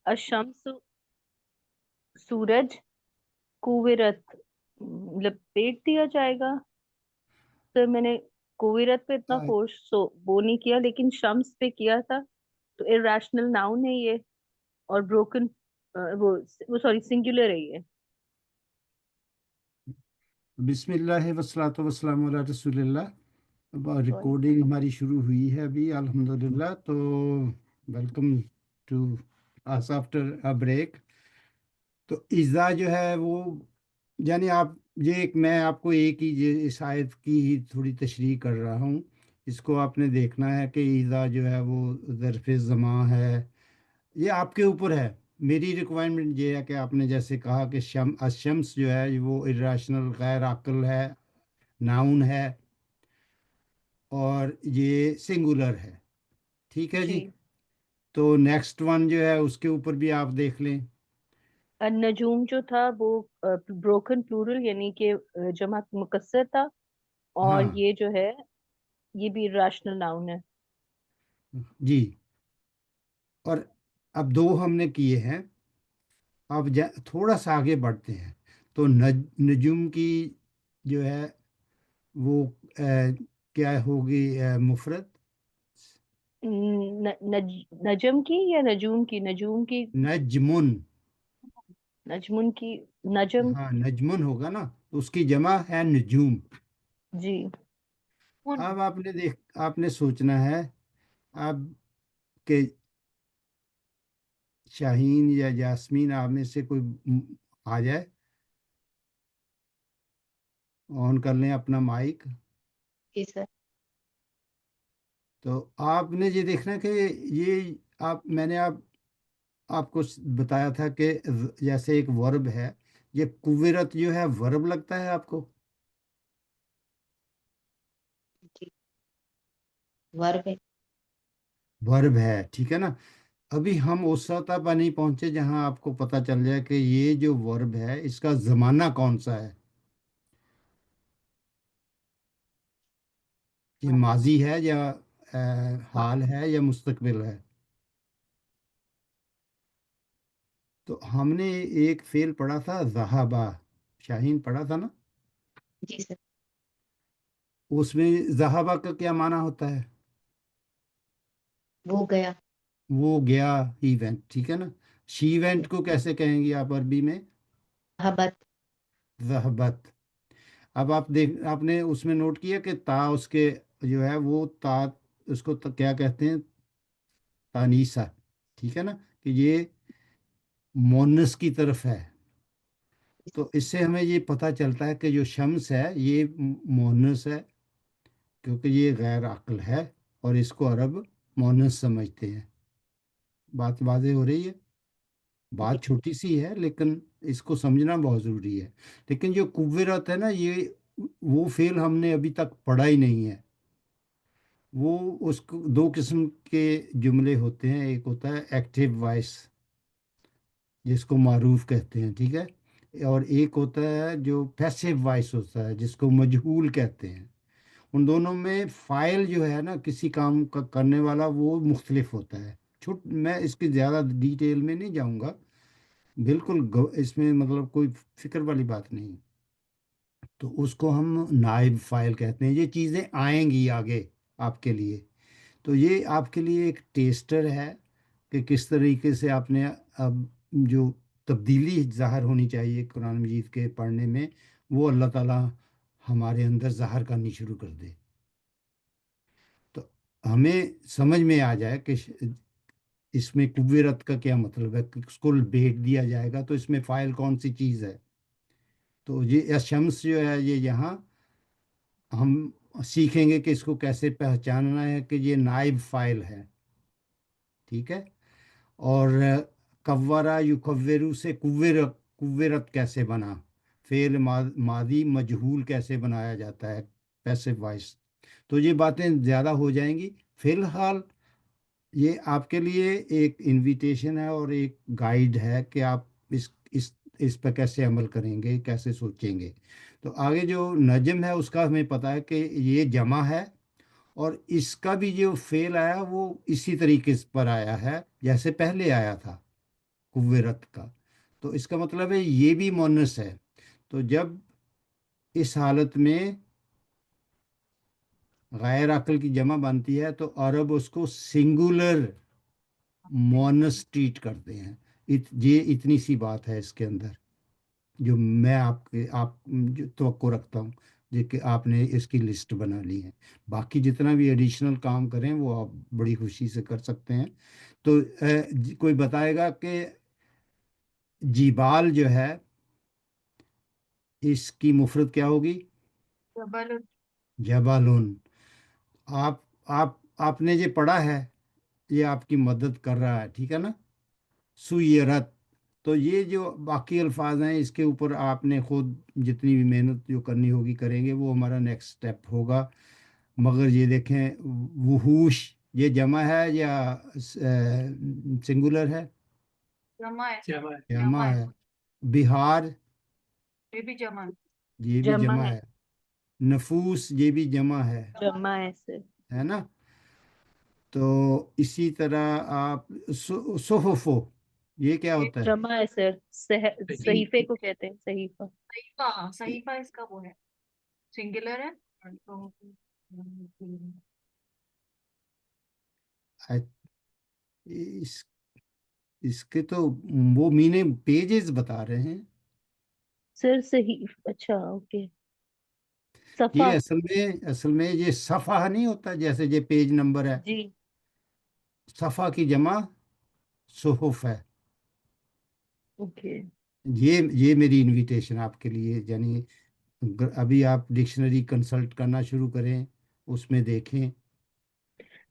अशम्स सूरज, कुविरत लपेट दिया जाएगा। तो मैंने कुविरत पे इतना अ, फोर्स वो नहीं किया, लेकिन शम्स पे किया था। तो इरेशनल नाउन है ये, और ब्रोकन, वो सॉरी सिंगुलर है ये। बिस्मिल्लाह वस्सलातु वस्सलामु अला रसूलिल्लाह। अब सॉरी। रिकॉर्डिंग हमारी शुरू हुई है अभी अल्हम्दुलिल्लाह। तो welcome to us after a break. तो इज़ा जो है वो, यानी आप, ये एक, मैं आपको एक ही ये इस आयत की ही थोड़ी तशरीह कर रहा हूँ। इसको आपने देखना है कि इज़ा जो है वो ज़र्फ़ ज़मा है। ये आपके ऊपर है। मेरी रिक्वायरमेंट ये है कि आपने जैसे कहा कि अशम्स जो है वो इर्राशनल गैर अक्ल है, नाउन है, और ये सिंगुलर है। ठीक है जी। जी। तो नेक्स्ट वन जो है उसके ऊपर भी आप देख लें। नजूम जो था वो ब्रोकन प्लूरल यानी कि जमा मुकस्सर था। और हाँ ये जो है, ये भी रैशनल नाउन है। जी। और अब दो हमने किए हैं। अब थोड़ा सा आगे बढ़ते हैं। तो नजुम की जो है वो क्या होगी मुफरत? नजम की या नजूम की? नजूम की। नजमुन। नजमुन की। नजम। हाँ नजमुन होगा ना, तो उसकी जमा है नजूम। जी। अब आपने सोचना है अब कि शाहीन या जास्मीन आप में से कोई आ जाए, ऑन कर लें अपना माइक। जी सर। तो आपने ये देखना कि ये मैंने आपको बताया था कि जैसे एक वर्ब है, ये कुव्विरत जो है वर्ब लगता है आपको? जी। वर्ब है। वर्ब है, ठीक है ना। अभी हम उस सतह पर नहीं पहुंचे जहां आपको पता चल जाए कि ये जो वर्ब है इसका जमाना कौन सा है। ये हाँ। माजी है या हाँ। हाल है या मुस्तकबिल है। तो हमने एक फेल पढ़ा था ज़हाबा, शाहीन पढ़ा था ना। जी सर। उसमें ज़हाबा का क्या माना होता है? वो गया। वो गया, ही वेंट, ठीक है ना। शी वेंट को कैसे कहेंगे आप अरबी में? मोहब्बत। ज़हबत। अब आप देख, आपने उसमें नोट किया कि ता उसके जो है वो ता, उसको क्या कहते हैं? तानीसा, ठीक है ना, कि ये मोनस की तरफ है। तो इससे हमें ये पता चलता है कि जो शम्स है ये मोनस है, क्योंकि ये गैर अक्ल है, और इसको अरब मोनस समझते हैं। बात वाज़ेह हो रही है? जी। बात छोटी सी है लेकिन इसको समझना बहुत ज़रूरी है। लेकिन जो कुव्विरत है ना, ये वो फेल हमने अभी तक पढ़ा ही नहीं है। वो, उसको दो किस्म के जुमले होते हैं। एक होता है एक्टिव वॉइस, जिसको मारूफ कहते हैं, ठीक है। और एक होता है जो पैसिव वॉइस होता है, जिसको मजहूल कहते हैं। उन दोनों में फ़ाइल जो है ना, किसी काम का करने वाला, वो मुख्तलिफ होता है। मैं इसकी ज़्यादा डिटेल में नहीं जाऊंगा। बिल्कुल इसमें मतलब कोई फिक्र वाली बात नहीं। तो उसको हम नाइब फाइल कहते हैं। ये चीज़ें आएंगी आगे आपके लिए। तो ये आपके लिए एक टेस्टर है कि किस तरीके से आपने अब जो तब्दीली ज़ाहिर होनी चाहिए कुरान मजीद के पढ़ने में, वो अल्लाह ताला हमारे अंदर ज़ाहिर करनी शुरू कर दे। तो हमें समझ में आ जाए कि इसमें कुव्विरत का क्या मतलब है, कि उसको भेज दिया जाएगा तो इसमें फ़ाइल कौन सी चीज़ है। तो ये या शम्स जो है, ये यहाँ हम सीखेंगे कि इसको कैसे पहचानना है कि ये नाइब फाइल है, ठीक है। और कव्वरा युकव्विरु से कुव्विरत कैसे बना, फेल मादी मजहूल कैसे बनाया जाता है, पैसिव वॉइस। तो ये बातें ज़्यादा हो जाएंगी। फिलहाल ये आपके लिए एक इनविटेशन है और एक गाइड है कि आप इस पर कैसे अमल करेंगे, कैसे सोचेंगे। तो आगे जो नजम है उसका हमें पता है कि ये जमा है, और इसका भी जो फेल आया वो इसी तरीके से पर आया है जैसे पहले आया था। कुव्वेरत का। तो इसका मतलब है ये भी मोनस है। तो जब इस हालत में गैर अक्ल की जमा बनती है तो अरब उसको सिंगुलर मोनस ट्रीट करते हैं। ये इतनी सी बात है इसके अंदर, जो मैं आप जो तवक्को रखता हूँ, जो कि आपने इसकी लिस्ट बना ली है। बाकी जितना भी एडिशनल काम करें वो आप बड़ी खुशी से कर सकते हैं। तो कोई बताएगा कि जीबाल जो है इसकी मुफरत क्या होगी? जबल। जबालुन। आपने जो पढ़ा है ये आपकी मदद कर रहा है, ठीक है ना। सुयरत। तो ये जो बाकी अल्फाज हैं इसके ऊपर आपने खुद जितनी भी मेहनत जो करनी होगी करेंगे, वो हमारा नेक्स्ट स्टेप होगा। मगर ये देखें, वुहूश ये जमा है या सिंगुलर है? जमा है। जमा है। बिहार ये भी जमा है। ये भी जमा जमा है। है। नफूस ये भी जमा जमा है सर। है ना। तो इसी तरह आप सुहुफो, ये क्या होता है? जमा है सर। सहीफे को कहते हैं, सहीफा। सहीफा। सहीफा इसका वो है, सिंगुलर है। तो अ- इस इसके तो वो मीने पेजेस बता रहे हैं। सर सही, अच्छा ओके। ये सफा। असल में ये सफ़ा नहीं होता, जैसे ये पेज नंबर है। जी। सफ़ा की जमा सुहुफ है। ओके। ये मेरी इनविटेशन आपके लिए, यानी अभी आप डिक्शनरी कंसल्ट करना शुरू करें, उसमें देखें।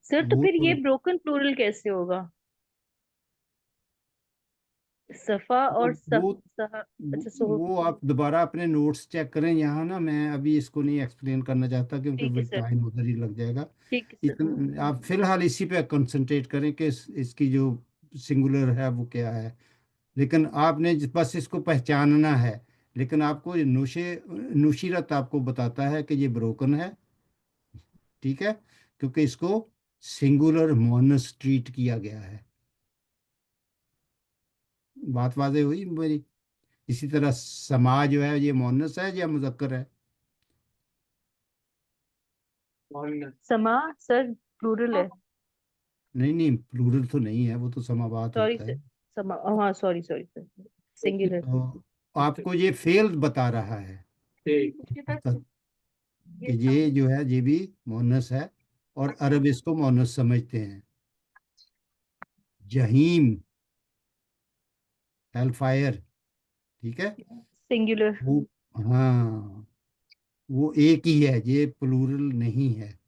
सर तो वो फिर तो ये ब्रोकन प्लूरल कैसे होगा? सफा वो और वो अच्छा सो। वो आप दोबारा अपने नोट्स चेक करें यहाँ ना। मैं अभी इसको नहीं एक्सप्लेन करना चाहता क्योंकि ठीक है फिर सर। टाइम उधर ही लग जाएगा। ठीक है सर। आप फिलहाल इसी पे कंसंट्रेट करें कि इसकी जो सिंगुलर है वो क्या है। लेकिन आपने बस इसको पहचानना है। लेकिन आपको ये नुशीरत आपको बताता है कि ये ब्रोकन है, ठीक है, क्योंकि इसको सिंगुलर मोनस ट्रीट किया गया है। बात वाज़ेह हुई मेरी? इसी तरह समा जो है ये मोनस है या मुजक्कर है? समा सर प्लूरल है। नहीं नहीं, प्लूरल तो नहीं है, वो तो समावात सॉरी होता सर। है। समा, हाँ सॉरी सॉरी सर। सिंगुलर। तो आपको ये फेल बता रहा है उसके बाद कि ये ये जो है ये भी मोनस है, और अच्छा। अरब इसको मोनस समझते हैं। जहीम, हेल फायर, ठीक है। सिंगुलर। वो, हाँ, वो एक ही है, ये प्लूरल नहीं है,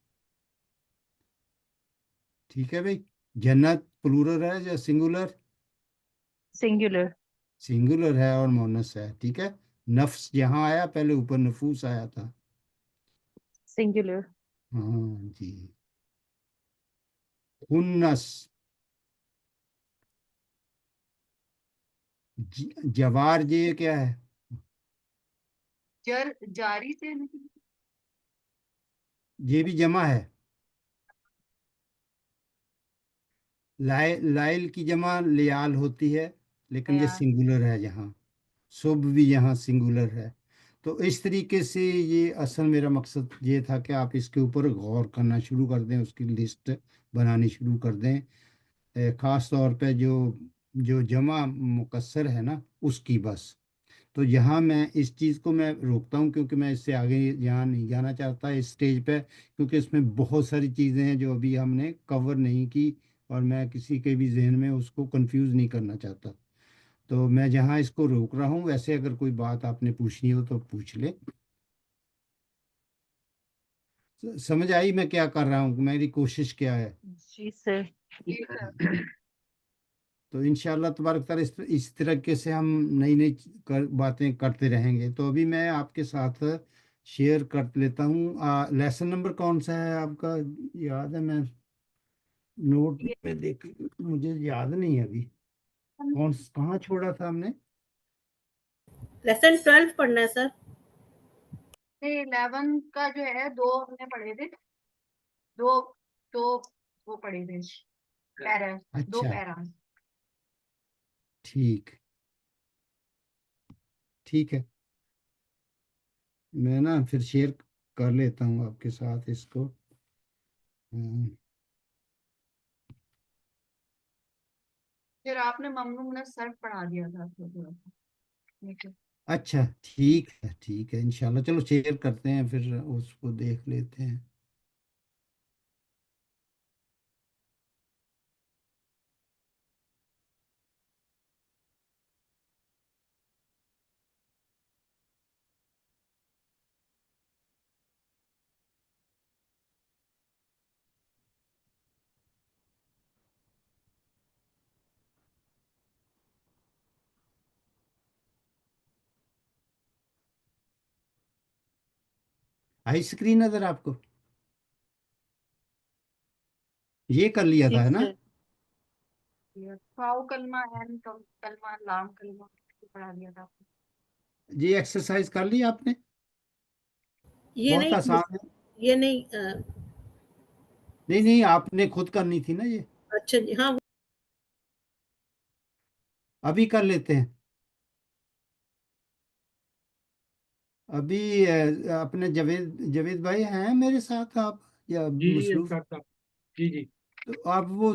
ठीक है भाई। जन्नत प्लूरल है या सिंगुलर? सिंगुलर। सिंगुलर है और मोनस है, ठीक है। नफ्स यहाँ आया, पहले ऊपर नफूस आया था। सिंगुलर। हाँ जी। हुन्नस, जवार, ये क्या है? जारी से नहीं। ये भी जमा है। लाइल की जमा लियाल होती है, लेकिन ये यार सिंगुलर है यहाँ। शुभ भी यहाँ सिंगुलर है। तो इस तरीके से ये असल मेरा मकसद ये था कि आप इसके ऊपर गौर करना शुरू कर दें, उसकी लिस्ट बनानी शुरू कर दें। ख़ास तौर पे जो जो जमा मुकस्सर है ना उसकी, बस। तो यहाँ मैं इस चीज़ को मैं रोकता हूँ क्योंकि मैं इससे आगे यहाँ नहीं जाना चाहता इस स्टेज पे, क्योंकि इसमें बहुत सारी चीज़ें हैं जो अभी हमने कवर नहीं की, और मैं किसी के भी जहन में उसको कंफ्यूज नहीं करना चाहता। तो मैं जहाँ इसको रोक रहा हूँ, वैसे अगर कोई बात आपने पूछनी हो तो पूछ ले। समझ आई मैं क्या कर रहा हूँ, मेरी कोशिश क्या है? जी सर। ये सर। तो इंशाल्लाह तबारक ताला इस तरीके से हम नई नई बातें करते रहेंगे। तो अभी मैं आपके साथ शेयर कर लेता हूँ। लेसन नंबर कौन सा है आपका? याद है? मैं नोट ये में देख, मुझे याद नहीं है अभी कहाँ छोड़ा था हमने। लेसन 12 पढ़ना है सर। 11 का जो है दो हमने पढ़े थे। दो दो वो पढ़े थे पैरा। दो अच्छा, पैरा। ٹھیک ٹھیک ہے، میں نا پھر شیئر کر لیتا ہوں آپ کے ساتھ اس کو. پھر آپ نے ممنوع نے صرف پڑھا دیا تھا آپ کو تھوڑا سا. ٹھیک ہے. اچھا ٹھیک ہے انشاءاللہ. چلو شیئر کرتے ہیں پھر اس کو دیکھ لیتے ہیں. آئی اسکرین نظر آپ کو؟ یہ کر لیا جی تھا ہے نا؟ سر. فاؤ کلمہ این کلمہ لام کلمہ پڑھا دیا تھا آپ کو. جی ایکسرسائز کر لی آپ نے؟ یہ بہت نہیں آسان ہے. یہ نہیں نہیں آپ نے خود کرنی تھی نا یہ. اچھا جی ہاں ابھی کر لیتے ہیں. ابھی اپنے جاوید بھائی ہیں میرے ساتھ آپ یا جی مصروف؟ صاحب جی تو آپ وہ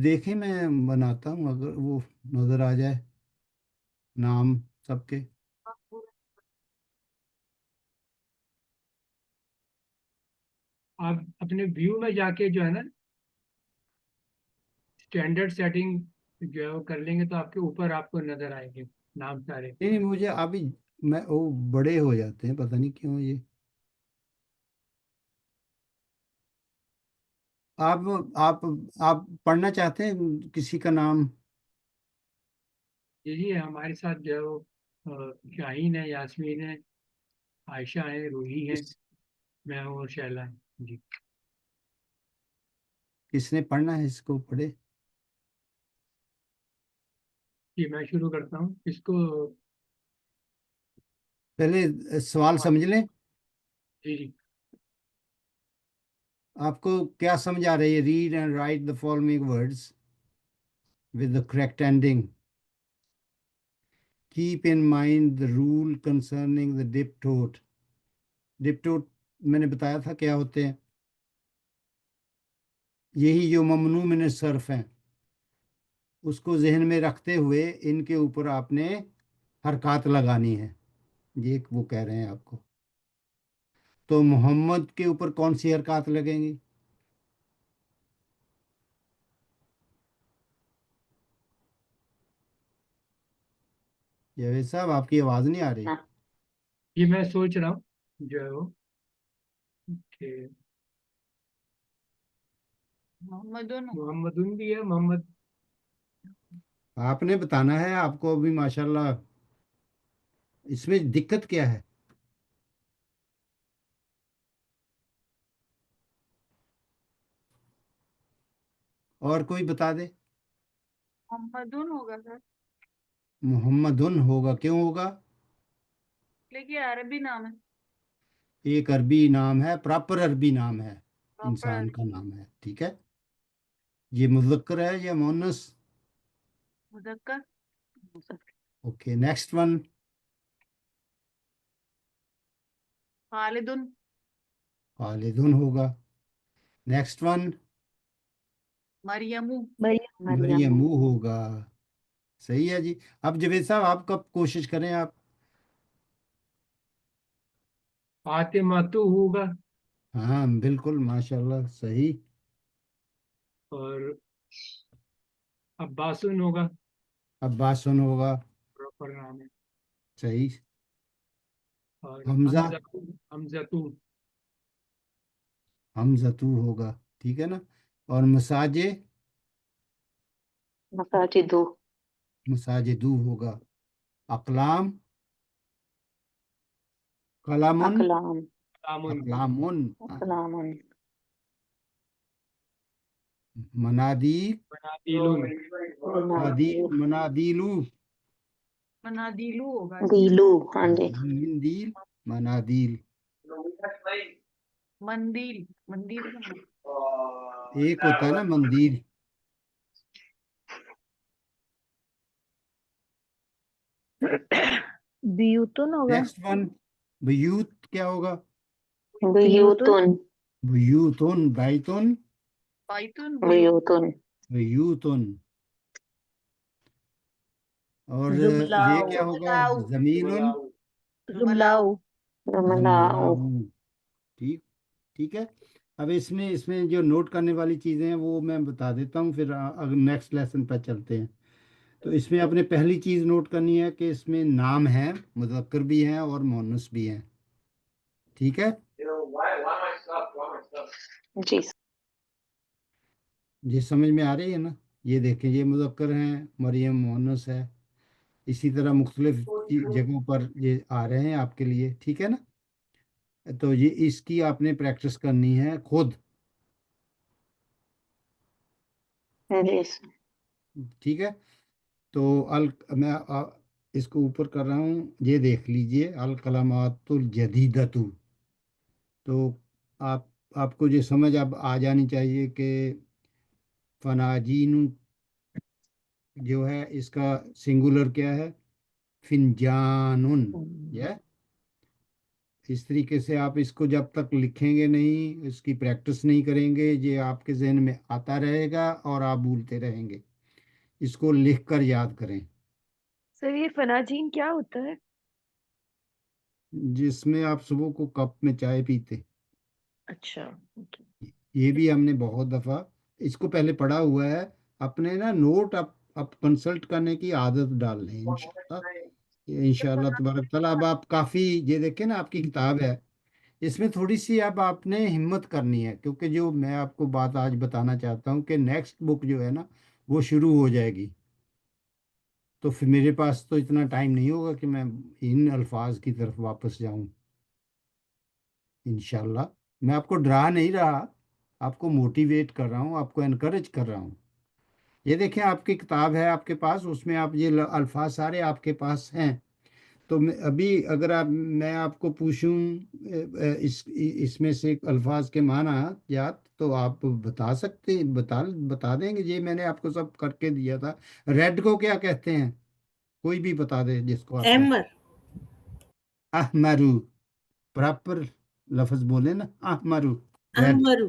دیکھیں، میں بناتا ہوں اگر وہ نظر آ جائے نام سب کے. آپ اپنے ویو میں جا کے جو ہے نا اسٹینڈرڈ سیٹنگ جو ہے وہ کر لیں گے تو آپ کے اوپر آپ کو نظر آئے گے نام سارے. نہیں مجھے ابھی وہ بڑے ہو جاتے ہیں، پتہ نہیں کیوں یہ. آپ آپ آپ پڑھنا چاہتے ہیں کسی کا نام؟ جی ہمارے ساتھ جو ہے وہ شاہین ہے، یاسمین ہے، عائشہ ہے، روحی ہے، میں ہوں اور شیلا ہے. جی کس نے پڑھنا ہے؟ اس کو پڑھے. جی میں شروع کرتا ہوں اس کو. پہلے سوال سمجھ لیں. جی آپ کو کیا سمجھ آ رہی ہے؟ Read and write the following words with the correct ending. Keep in mind the rule concerning the diptote. Diptote میں نے بتایا تھا کیا ہوتے ہیں. یہی جو ممنوع من الصرف ہیں اس کو ذہن میں رکھتے ہوئے ان کے اوپر آپ نے حرکات لگانی ہے. یہ وہ کہہ رہے ہیں آپ کو. تو محمد کے اوپر کون سی حرکات لگیں گی؟ جاوید صاحب آپ کی آواز نہیں آ رہی. جی میں سوچ رہا ہوں جو ہے وہ کہ محمد بھی ہے. محمد آپ نے بتانا ہے. آپ کو ابھی ماشاءاللہ اس میں دقت کیا ہے؟ اور کوئی بتا دے. محمدن ہوگا سر. محمدن ہوگا. کیوں ہوگا؟ لیکن عربی نام ہے. ایک عربی نام ہے، پراپر عربی نام ہے، پراپر انسان عربی کا نام ہے. ٹھیک ہے. یہ مذکر ہے یا مؤنث؟ مذکر. Okay next one. خالدن. خالدن ہوگا. Next one. مریمو. مریم ہوگا. صحیح ہے جی. اب جاوید صاحب آپ کب کوشش کریں آپ. فاطمہ تو ہوگا ہاں بالکل ماشاءاللہ صحیح. اور عباسن ہوگا. عباسن ہوگا. پراپر نام ہے. صحیح. اور حمزہ. حمزتو. حمزتو ہوگا. ٹھیک ہے نا. اور مساجے. مساجدو. مساجدو ہوگا. اقلام. قلمن. اقلام. سلامن. اقلامن. اقلام. منادی. منادیلن. منادیلو. منادیلو ہوگا. دیلو. ہاں جی. مندیل. منادیل. مندیل. مندیل کا نام. ایک ہوتا ہے نا مندیل. बियूतुन होगा। नेक्स्ट वन, ब्यूत क्या होगा? Buyutun. ब्यूतुन, बैतुन, पाइथन Buyutun. ब्यूतुन। और ये जुमलाओ। क्या होगा? जुमलाऊ। जमीनुन, जुमलाओ। Jumlau. ठीक, ठीक है। अब इसमें इसमें जो नोट करने वाली चीज़ें हैं वो मैं बता देता हूँ, फिर अगर नेक्स्ट लेसन पर चलते हैं। तो इसमें आपने पहली चीज़ नोट करनी है कि इसमें नाम है, मुज़क्कर भी हैं और मुअन्नस भी हैं। ठीक है, जी ये समझ में आ रही है ना? ये देखें, ये मुज़क्कर हैं, मरियम मुअन्नस है। इसी तरह मुख्तलिफ जगहों पर ये आ रहे हैं आपके लिए। ठीक है ना? तो ये इसकी आपने प्रैक्टिस करनी है खुद। जी ठीक है, तो मैं इसको ऊपर कर रहा हूँ, ये देख लीजिए, अल कलमातुल जदीदतु। तो आप आपको ये समझ अब आ जानी चाहिए कि फनाजीन जो है इसका सिंगुलर क्या है? फिनजानुन। ये इस तरीके से आप इसको जब तक लिखेंगे नहीं, इसकी प्रैक्टिस नहीं करेंगे, ये आपके जहन में आता रहेगा और आप भूलते रहेंगे। इसको लिख कर याद करें। सर ये फनाजीन क्या होता है? जिसमें आप सुबह को कप में चाय पीते, अच्छा, ओके। ये भी हमने बहुत दफ़ा इसको पहले पढ़ा हुआ है। अपने ना नोट आप कंसल्ट करने की आदत डाल लें, इंशाल्लाह तबारक ताला। अब आप काफ़ी, ये देखें ना, आपकी किताब है, इसमें थोड़ी सी अब आपने हिम्मत करनी है, क्योंकि जो मैं आपको बात आज बताना चाहता हूँ कि नेक्स्ट बुक जो है ना वो शुरू हो जाएगी। तो फिर मेरे पास तो इतना टाइम नहीं होगा कि मैं इन अल्फाज की तरफ वापस जाऊं। इंशाल्लाह मैं आपको डरा नहीं रहा, आपको मोटिवेट कर रहा हूँ, आपको एनकरेज कर रहा हूँ। ये देखें, आपकी किताब है आपके पास, उसमें आप ये अल्फाज सारे आपके पास हैं। तो अभी अगर मैं आपको पूछूं इसमें से अल्फाज के माना याद, तो आप बता सकते, बता देंगे? ये मैंने आपको सब करके दिया था। रेड को क्या कहते हैं? कोई भी बता दे जिसको आता है। अहमर। अहमरू, प्रॉपर लफ्ज बोले ना, अहमरू, रेड, अहमरु।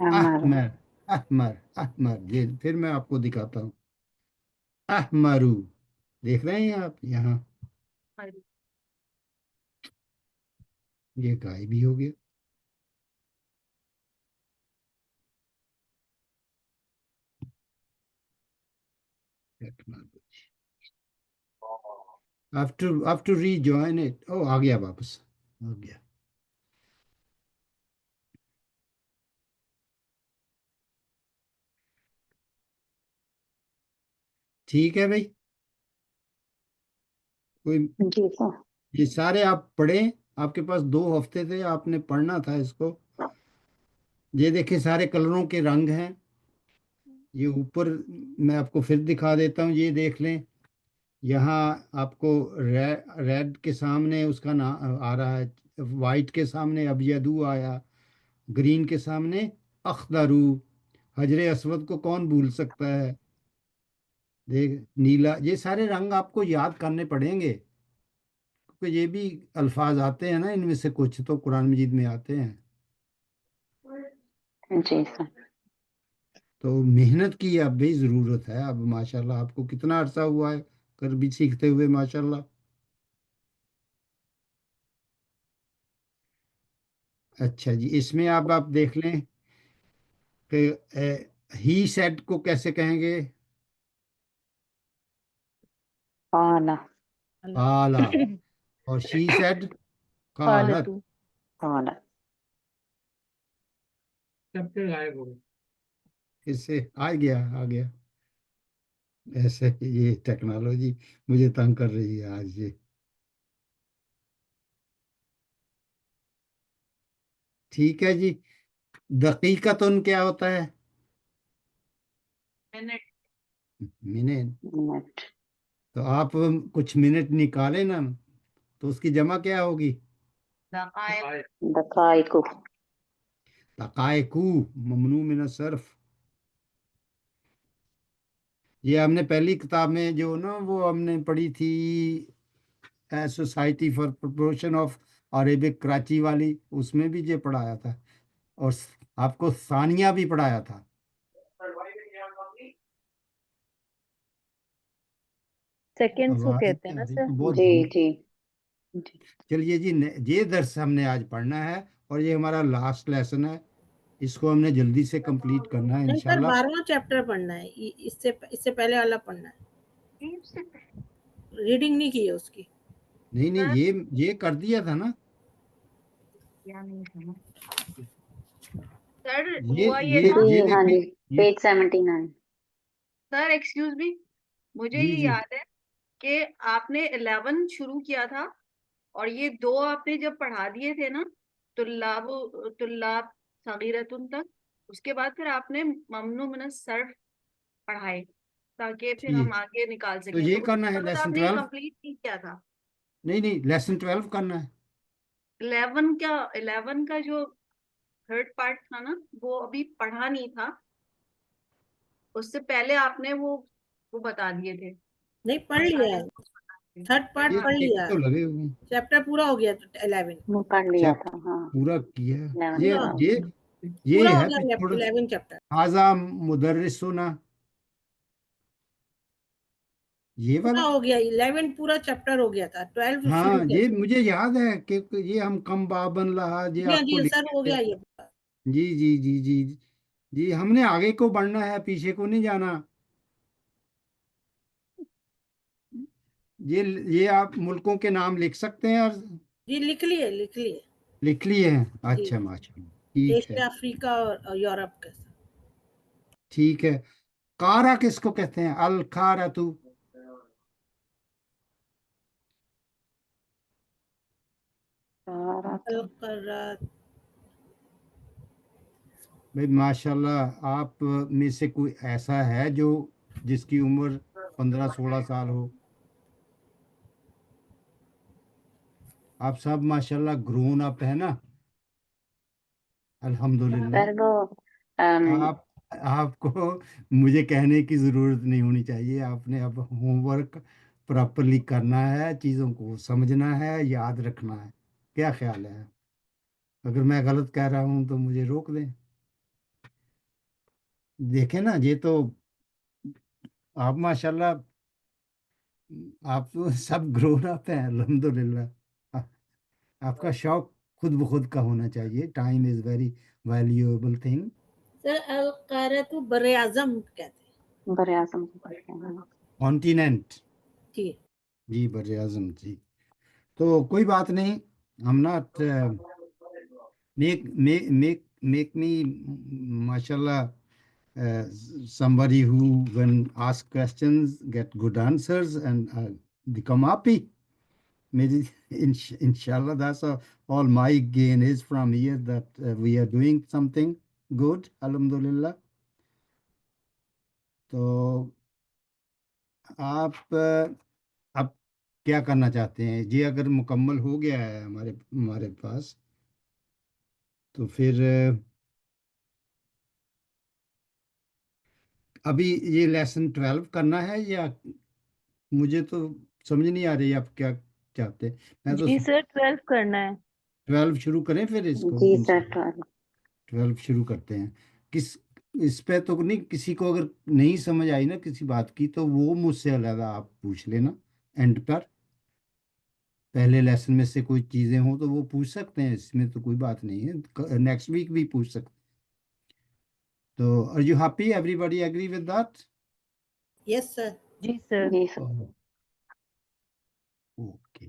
हमारा अहमर, अहमर, अहमर। ये फिर मैं आपको दिखाता हूँ, अहमरू। देख रहे हैं आप यहाँ? ये गाय भी हो गया। After rejoin it. ओ, आ गया वापस, आ गया। ठीक है भाई, कोई, जी सर ये सारे आप पढ़ें। आपके पास 2 हफ्ते थे, आपने पढ़ना था इसको। ये देखिए, सारे कलरों के रंग हैं। ये ऊपर मैं आपको फिर दिखा देता हूँ, ये देख लें। यहाँ आपको रेड के सामने उसका नाम आ रहा है, वाइट के सामने अबयदू आया, ग्रीन के सामने अख्दरू। हजरे अस्वद को कौन भूल सकता है? देख, नीला। ये सारे रंग आपको याद करने पड़ेंगे, क्योंकि ये भी अल्फाज आते हैं ना, इनमें से कुछ तो कुरान मजीद में आते हैं। जी सर तो मेहनत की अब भी ज़रूरत है। अब माशाल्लाह आपको कितना अरसा हुआ है कर भी सीखते हुए, माशाल्लाह। अच्छा जी, इसमें आप देख लें कि ही सेड को कैसे कहेंगे? पाला काला। और शी सेड कालत। कालतू। पाला चैप्टर गायब हो गए। इससे आ गया, आ गया। ऐसे ये टेक्नोलॉजी मुझे तंग कर रही है आज ये। ठीक है जी। दकीकतुन क्या होता है? मिनट। मिनट। मिनट तो आप कुछ मिनट निकालें ना, तो उसकी जमा क्या होगी? दकाए गायब। दकाइकु तकायकू, ममनू मिन सर्फ। ये हमने पहली किताब में जो ना वो हमने पढ़ी थी, society for promotion of Arabic Karachi वाली, उसमें भी ये पढ़ाया था, और आपको सानिया भी पढ़ाया था। सेकंड्स को आवाज कहते हैं नहीं आ ना रही, सर। तो बहुत जी दूर। जी जी। चलिए जी, ये दर्स हमने आज पढ़ना है, और ये हमारा लास्ट लेसन है, इसको हमने जल्दी से कंप्लीट करना है नहीं सर, इंशाल्लाह। 12वां चैप्टर पढ़ना है, इससे पहले वाला पढ़ना है, रीडिंग नहीं की है उसकी। नहीं नहीं, ये कर दिया था ना। क्या नहीं समझ सर, ये हुआ ये ये था जी ये हाँ देखिए, जी, ये पेज 79। सर, एक्सक्यूज मी, मुझे जी ये जी याद है कि आपने 11 शुरू किया था, और ये 2 आपने जब पढ़ा दिए थे ना, तुल्लाब सगीरतुन तक, उसके बाद फिर आपने ममनू मिनस सर्फ पढ़ाए, ताकि फिर जी, हम आगे निकाल तो सकें। ये तो करना उसके है बाद लेसन आपने 12। कंप्लीट नहीं किया था। नहीं नहीं, लेसन 12 करना है। 11 का जो थर्ड पार्ट था ना, वो अभी पढ़ा नहीं था, उससे पहले आपने वो बता दिए थे। नहीं, पढ़ लिया है, थर्ड पार्ट ये पढ़ एक लिया, तो लगे हुए हैं। चैप्टर पूरा हो गया 11, मैं पढ़ लिया अच्छा, था, हाँ। पूरा किया। 11 ये पूरा ये ये पूरा हो है फिर गया थोड़ा 11 चैप्टर। हाजा मुदर्रिसुना, ये पूरा वाला। हो गया, 11 पूरा चैप्टर हो गया था, 12 शुरू हाँ, किया ये था। मुझे याद है कि ये हम कम बाबन लहा, ये जी हाँ आपको जी लिख सर, हो के। गया ये पूरा। जी जी जी जी जी, हमने आगे को बढ़ना है, पीछे को नहीं जाना। ये आप मुल्कों के नाम लिख सकते हैं, और जी लिख लिए, लिख लिए। लिख लिए हैं। जी, अच्छा माशाल्लाह, ठीक है एशिया, अफ्रीका और यूरोप का। ठीक है। कारा किसको कहते हैं? अल खारतु। सारा तो अल-क़रात। भाई माशाल्लाह, आप में से कोई ऐसा है जो जिसकी उम्र 15-16 साल हो? आप सब माशाल्लाह ग्रोन अप है ना, अल्हम्दुलिल्लाह। सर वो अम, आप आपको मुझे कहने की ज़रूरत नहीं होनी चाहिए, आपने अब होमवर्क प्रॉपरली करना है, चीज़ों को समझना है, याद रखना है। क्या ख्याल है? अगर मैं गलत कह रहा हूँ तो मुझे रोक दें। देखें ना, ये तो आप माशाल्लाह, आप तो सब ग्रोन अप हैं अल्हम्दुलिल्लाह। आपका शौक खुद ब खुद का होना चाहिए। Time is very valuable thing. Sir अल-क़ारत बर्रे आज़म कहते बड़े आजम को कहते हैं। कॉन्टिनेंट। हैं जी। जी, बर आज़म जी। तो कोई बात नहीं, हम not make make make make me mashallah somebody who when ask questions get good answers and become happy. Maybe inshallah that's all my gain is from here, that we are doing something good, alhamdulillah. तो आप अब क्या करना चाहते हैं जी? अगर मुकम्मल हो गया है हमारे हमारे पास, तो फिर अभी ये लेसन 12 करना है, या मुझे तो समझ नहीं आ रही आप क्या चाहते हैं। मैं तो जी सर, 12 करना है। 12 शुरू करें फिर इसको जी सर, इंशाल्लाह। 12 शुरू करते हैं। किस इस पे तो नहीं, किसी को अगर नहीं समझ आई ना किसी बात की, तो वो मुझसे अलग आप पूछ लेना एंड पर। पहले लेसन में से कोई चीज़ें हो तो वो पूछ सकते हैं, इसमें तो कोई बात नहीं है, नेक्स्ट वीक भी पूछ सकते हैं। तो are you happy? Everybody agree with that? Yes sir. जी सर। जी सर। ओके,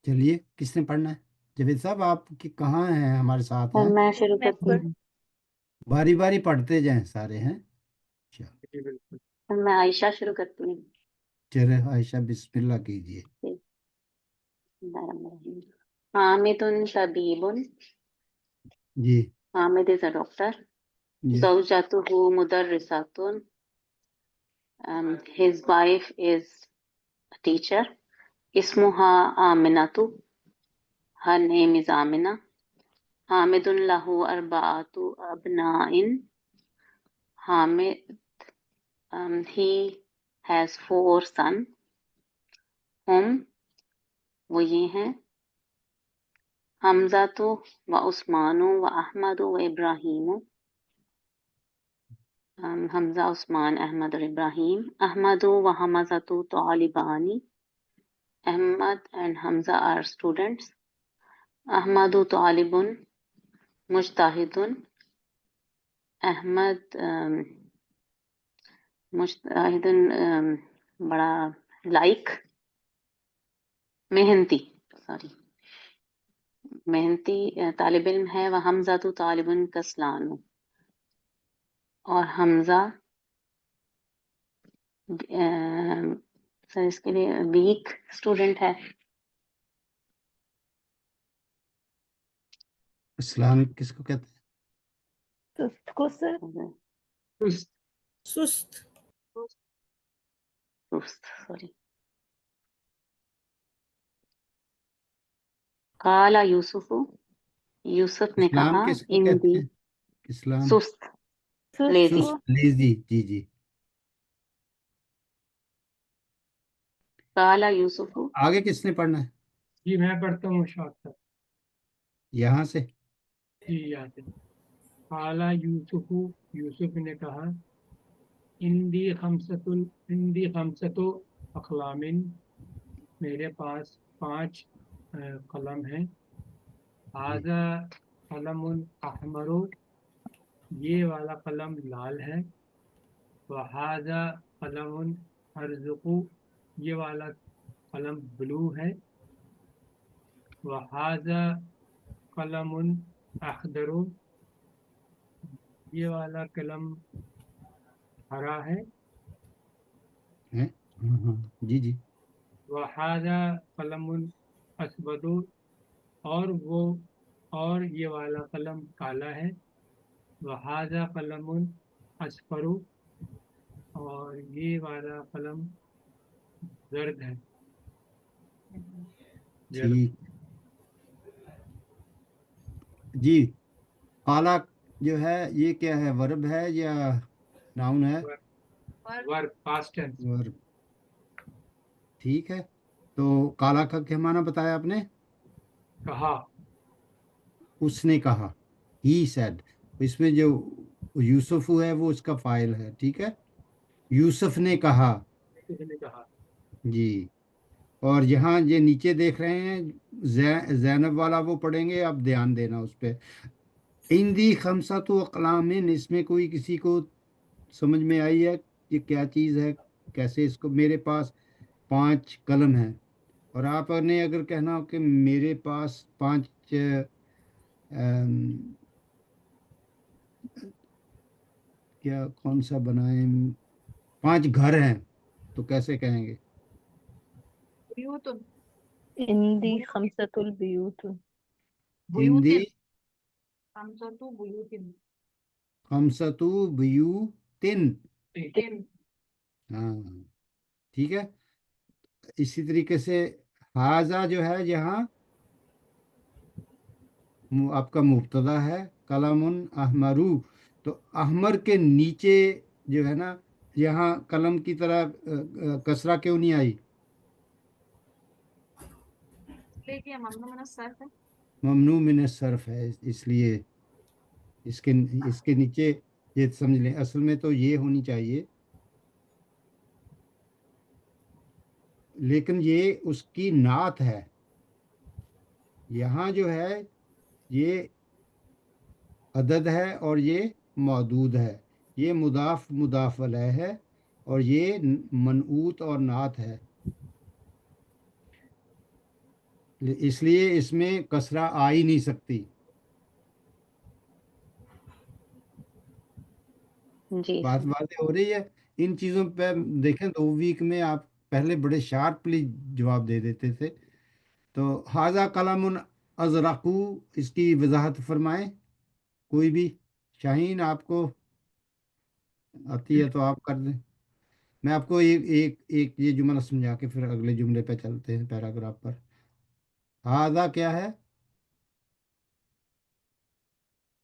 चलिए, किसने पढ़ना है? जावेद साहब, आप कहाँ हैं? हमारे साथ सर हैं? मैं शुरू मैं करती पढ़ हूँ। बारी बारी पढ़ते जाएं सारे हैं। चलो, जी बिल्कुल। सर मैं आयशा शुरू करती हूँ। चले आयशा, बिस्मिल्लाह कीजिए। हामिदुन तबीबुन। जी हामिद इज अ डॉक्टर। जी ज़ौजतुहु मुदर्रिसातुन। His wife is a teacher. Ismuha Aminatu. Her name is Amina. Hamidun lahu arba'atu abna'in. Hamid, he has 4 sons. وہ یہ ہیں حمزہ و عثمان و احمد و ابراہیم. حمزہ، عثمان، احمد اور ابراہیم. احمد و حمزہ طالبانی. Ahmad and Hamza are students. Ahmadu talibun mujtahidun. Ahmad mujtahidun بڑا محنتی طالب علم ہے. وہ حمزہ طالبن کسلان. اور حمزہ سر اس کے لیے ویک اسٹوڈنٹ ہے. اسلام کس کو کہتے ہیں؟ سست کو سر سست. سوری. قال یوسف، یوسف نے اسلام کہا، کس کو کہتے ہیں؟ اسلام سست لیزی. سست لیزی. جی جی. قال یوسف. آگے کس نے پڑھنا ہے؟ جی میں پڑھتا ہوں شاط تک. یہاں سے جی یاد ہے. قال یوسف، یوسف نے کہا، عندی خمسۃ اقلام، میرے پاس 5 قلم ہیں. ھذا قلم احمر، یہ والا قلم لال ہے. وھذا قلم ازرق، یہ والا قلم بلو ہے. وھذا قلم اخضر، یہ والا قلم ہرا ہے. ہیں؟ ہاں ہاں جی جی. وھذا قلم اسود، اور یہ والا قلم کالا ہے. وھذا قلم اصفر، اور یہ والا قلم زرد ہے. ٹھیک جی. قالا جو ہے یہ کیا ہے، ورب ہے یا ناؤن ہے؟ ورب پاسٹ ٹینس. ورب. ٹھیک ہے. تو قالا کا کیا معنی بتایا آپ نے؟ کہا. اس نے کہا، ہی سیڈ. اس میں جو یوسف ہے وہ اس کا فاعل ہے. ٹھیک ہے. یوسف نے کہا. اس نے کہا. جی. اور یہاں یہ نیچے دیکھ رہے ہیں زینب والا وہ پڑھیں گے، اب دھیان دینا اس پہ. عندی خمسۃ اقلام، اس میں کوئی کسی کو سمجھ میں آئی ہے یہ کیا چیز ہے؟ کیسے اس کو، میرے پاس 5 قلم ہیں. اور آپ نے اگر کہنا ہو کہ میرے پاس 5 کیا کون سا بنائیں، 5 گھر ہیں، تو کیسے کہیں گے؟ بیوت عندی خمسۃ البیوت. عندی خمسۃ بیوت. خمسۃ بیوتن. تین. ہاں ٹھیک ہے. اسی طریقے سے حاضہ جو ہے یہاں آپ کا مبتدا ہے. قلم احمرو، تو احمر کے نیچے جو ہے نا یہاں قلم کی طرح کسرہ کیوں نہیں آئی؟ لیکن ممنوع من الصرف ہے. ممنوع من الصرف ہے، اس لیے اس کے نیچے یہ سمجھ لیں. اصل میں تو یہ ہونی چاہیے، لیکن یہ اس کی نعت ہے. یہاں جو ہے یہ عدد ہے اور یہ معدود ہے. یہ مضاف علیہ ہے اور یہ منعوت اور نعت ہے. اس لیے اس میں کسرہ آ ہی نہیں سکتی. جی بات واضح ہو رہی ہے. ان چیزوں پہ دیکھیں 2 ویک میں آپ پہلے بڑے شارپلی جواب دے دیتے تھے. تو حاضہ قلم ازرقو، اس کی وضاحت فرمائیں کوئی بھی. شاہین آپ کو آتی ہے تو آپ کر دیں. میں آپ کو ایک یہ جملہ سمجھا کے پھر اگلے جملے پہ چلتے ہیں، پیراگراف پر. حاضہ کیا ہے؟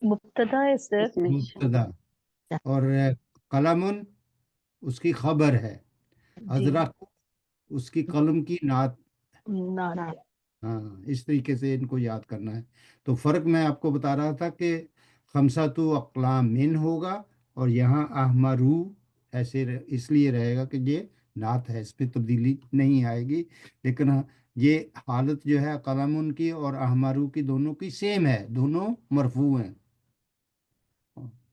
मुब्तदा है सर। इसमें मुब्तदा, और कलमुन उसकी खबर है, जी अजरक उसकी कलम की नात। ना हाँ, इस तरीके से इनको याद करना है। तो फर्क मैं आपको बता रहा था कि खमसातु अक़लाम मिन होगा, और यहाँ अहमरू ऐसे इसलिए रहेगा कि ये नात है, इसमें तब्दीली नहीं आएगी। लेकिन हाँ, ये हालत जो है कलमुन की और अहमरू की दोनों की सेम है, दोनों मरफू हैं।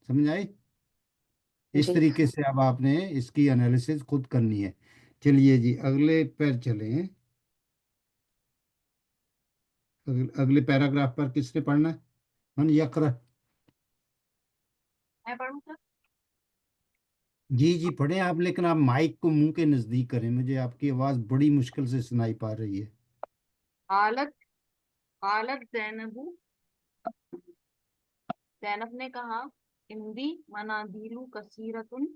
समझ आई? इस जी तरीके से अब आपने इसकी एनालिसिस खुद करनी है। चलिए जी, अगले पर चलें। अगले पैराग्राफ पर किसने पढ़ना है? मन यकरा। मैं पढ़ूँ सर? जी जी पढ़ें आप, लेकिन आप माइक को मुंह के नजदीक करें, मुझे आपकी आवाज बड़ी मुश्किल से सुनाई पा रही है। हालत हालत जैनबू, जैनब ने कहा, इंदी मनादिलु कसीरतुन,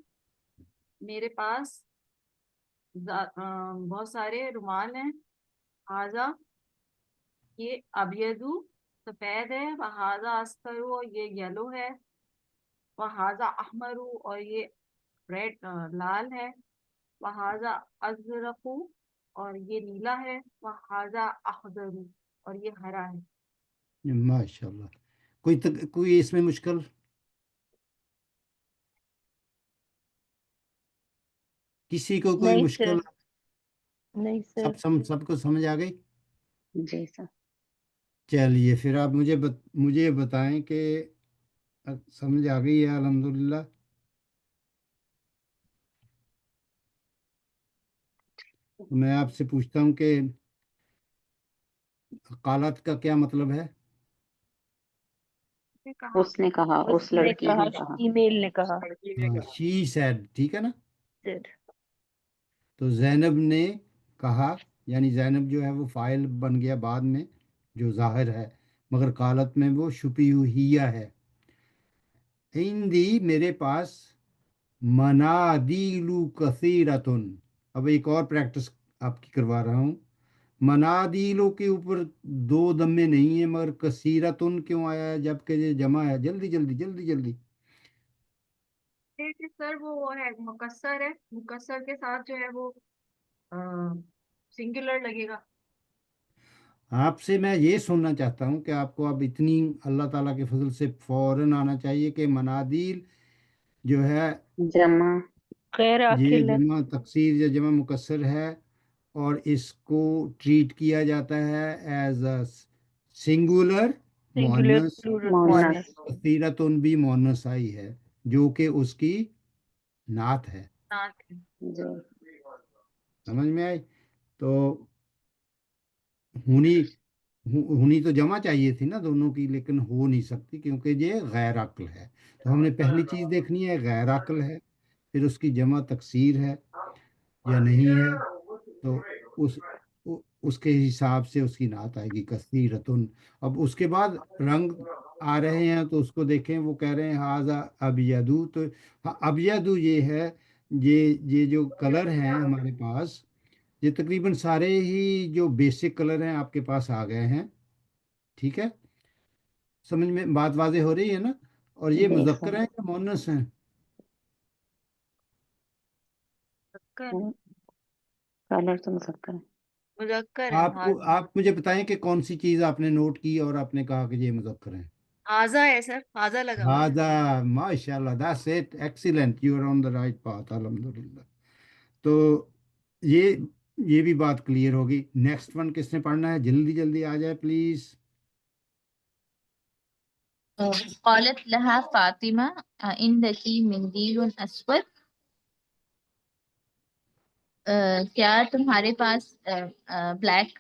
मेरे पास बहुत सारे रुमाल हैं। हाजा, ये अबियदु सफेद है। वहाजा अस्फरू, और ये येलो है। वहाजा अहमरू, और ये रेड लाल है। वहाजा अजरकू, और ये नीला है। वहाजा अखदरू, और ये हरा है। माशाल्लाह। कोई इसमें मुश्किल? किसी को कोई नहीं मुश्किल? सर, नहीं सर। सबको समझ आ गई? जी सर। चलिए फिर आप मुझे बताएं कि समझ आ गई है अल्हम्दुलिल्लाह। तो मैं आपसे पूछता हूँ कि कालत का क्या मतलब है? उसने कहा, उसने कहा, उस उसने लड़की कहा, ने कहा। ईमेल ने कहा लड़की ने हाँ, कहा। शी सैड, ठीक है ना। सर। तो जैनब ने कहा, यानी जैनब जो है वो फाइल बन गया बाद में, जो जाहिर है, मगर कालत में वो छुपी हुई हिया है। हिंदी मेरे पास मनादीलु कसीरतुन। अब एक और प्रैक्टिस आपकी करवा रहा हूँ। मनादीलों के ऊपर दो दम्मे नहीं है, मगर कसीरतुन क्यों आया है जबकि ये जमा है? जल्दी जल्दी जल्दी जल्दी। ठीक है सर, वो है मुकस्सर है। मुकस्सर के साथ जो है वो सिंगुलर लगेगा। आपसे मैं ये सुनना चाहता हूँ कि आपको अब इतनी अल्लाह ताला के फजल से फौरन आना चाहिए कि मनादिल जो है जमा। गैर ये आखिल है। जमा तकसीर या जमा मुकस्सर है, और इसको ट्रीट किया जाता है एज अ सिंगुलर सिंगुलर मोनस, प्लूरल और मोनस। मोनस। कसीरतुन भी मोनस आई है, जो कि उसकी नात है। नाक है। जी। समझ में आई? तो हुनी हुनी तो जमा चाहिए थी ना दोनों की, लेकिन हो नहीं सकती क्योंकि ये गैर अक्ल है। तो हमने पहली चीज देखनी है, गैर अक्ल है, फिर उसकी जमा तकसीर है या नहीं है। तो उस उसके हिसाब से उसकी नात आएगी कसीरतुन। अब उसके बाद रंग आ रहे हैं, तो उसको देखें, वो कह रहे हैं हाजा अबयदु। तो हाँ, अबयदु ये है, ये जो कलर हैं हमारे पास, ये तकरीबन सारे ही जो बेसिक कलर हैं आपके पास आ गए हैं। ठीक है, समझ में बात वाज़ेह हो रही है ना? और ये जी मुज़क्कर सर। हैं या मुअन्नस हैं? मुज़क्कर, कलर तो मुजक्कर है। मुज़क्कर है। आप मुझे बताएं कि कौन सी चीज़ आपने नोट की और आपने कहा कि ये मुज़क्कर हैं। हाजा है सर, हाजा लगा हुआ है। हादा, माशाल्लाह, that's it, excellent, you are on the right path, अल्हम्दुलिल्लाह। तो ये ये भी बात क्लियर होगी। नेक्स्ट वन किसने पढ़ना है? जल्दी जल्दी आ जाए प्लीज। قالت لها فاطمة عندك منديل أسود क्या तुम्हारे पास ब्लैक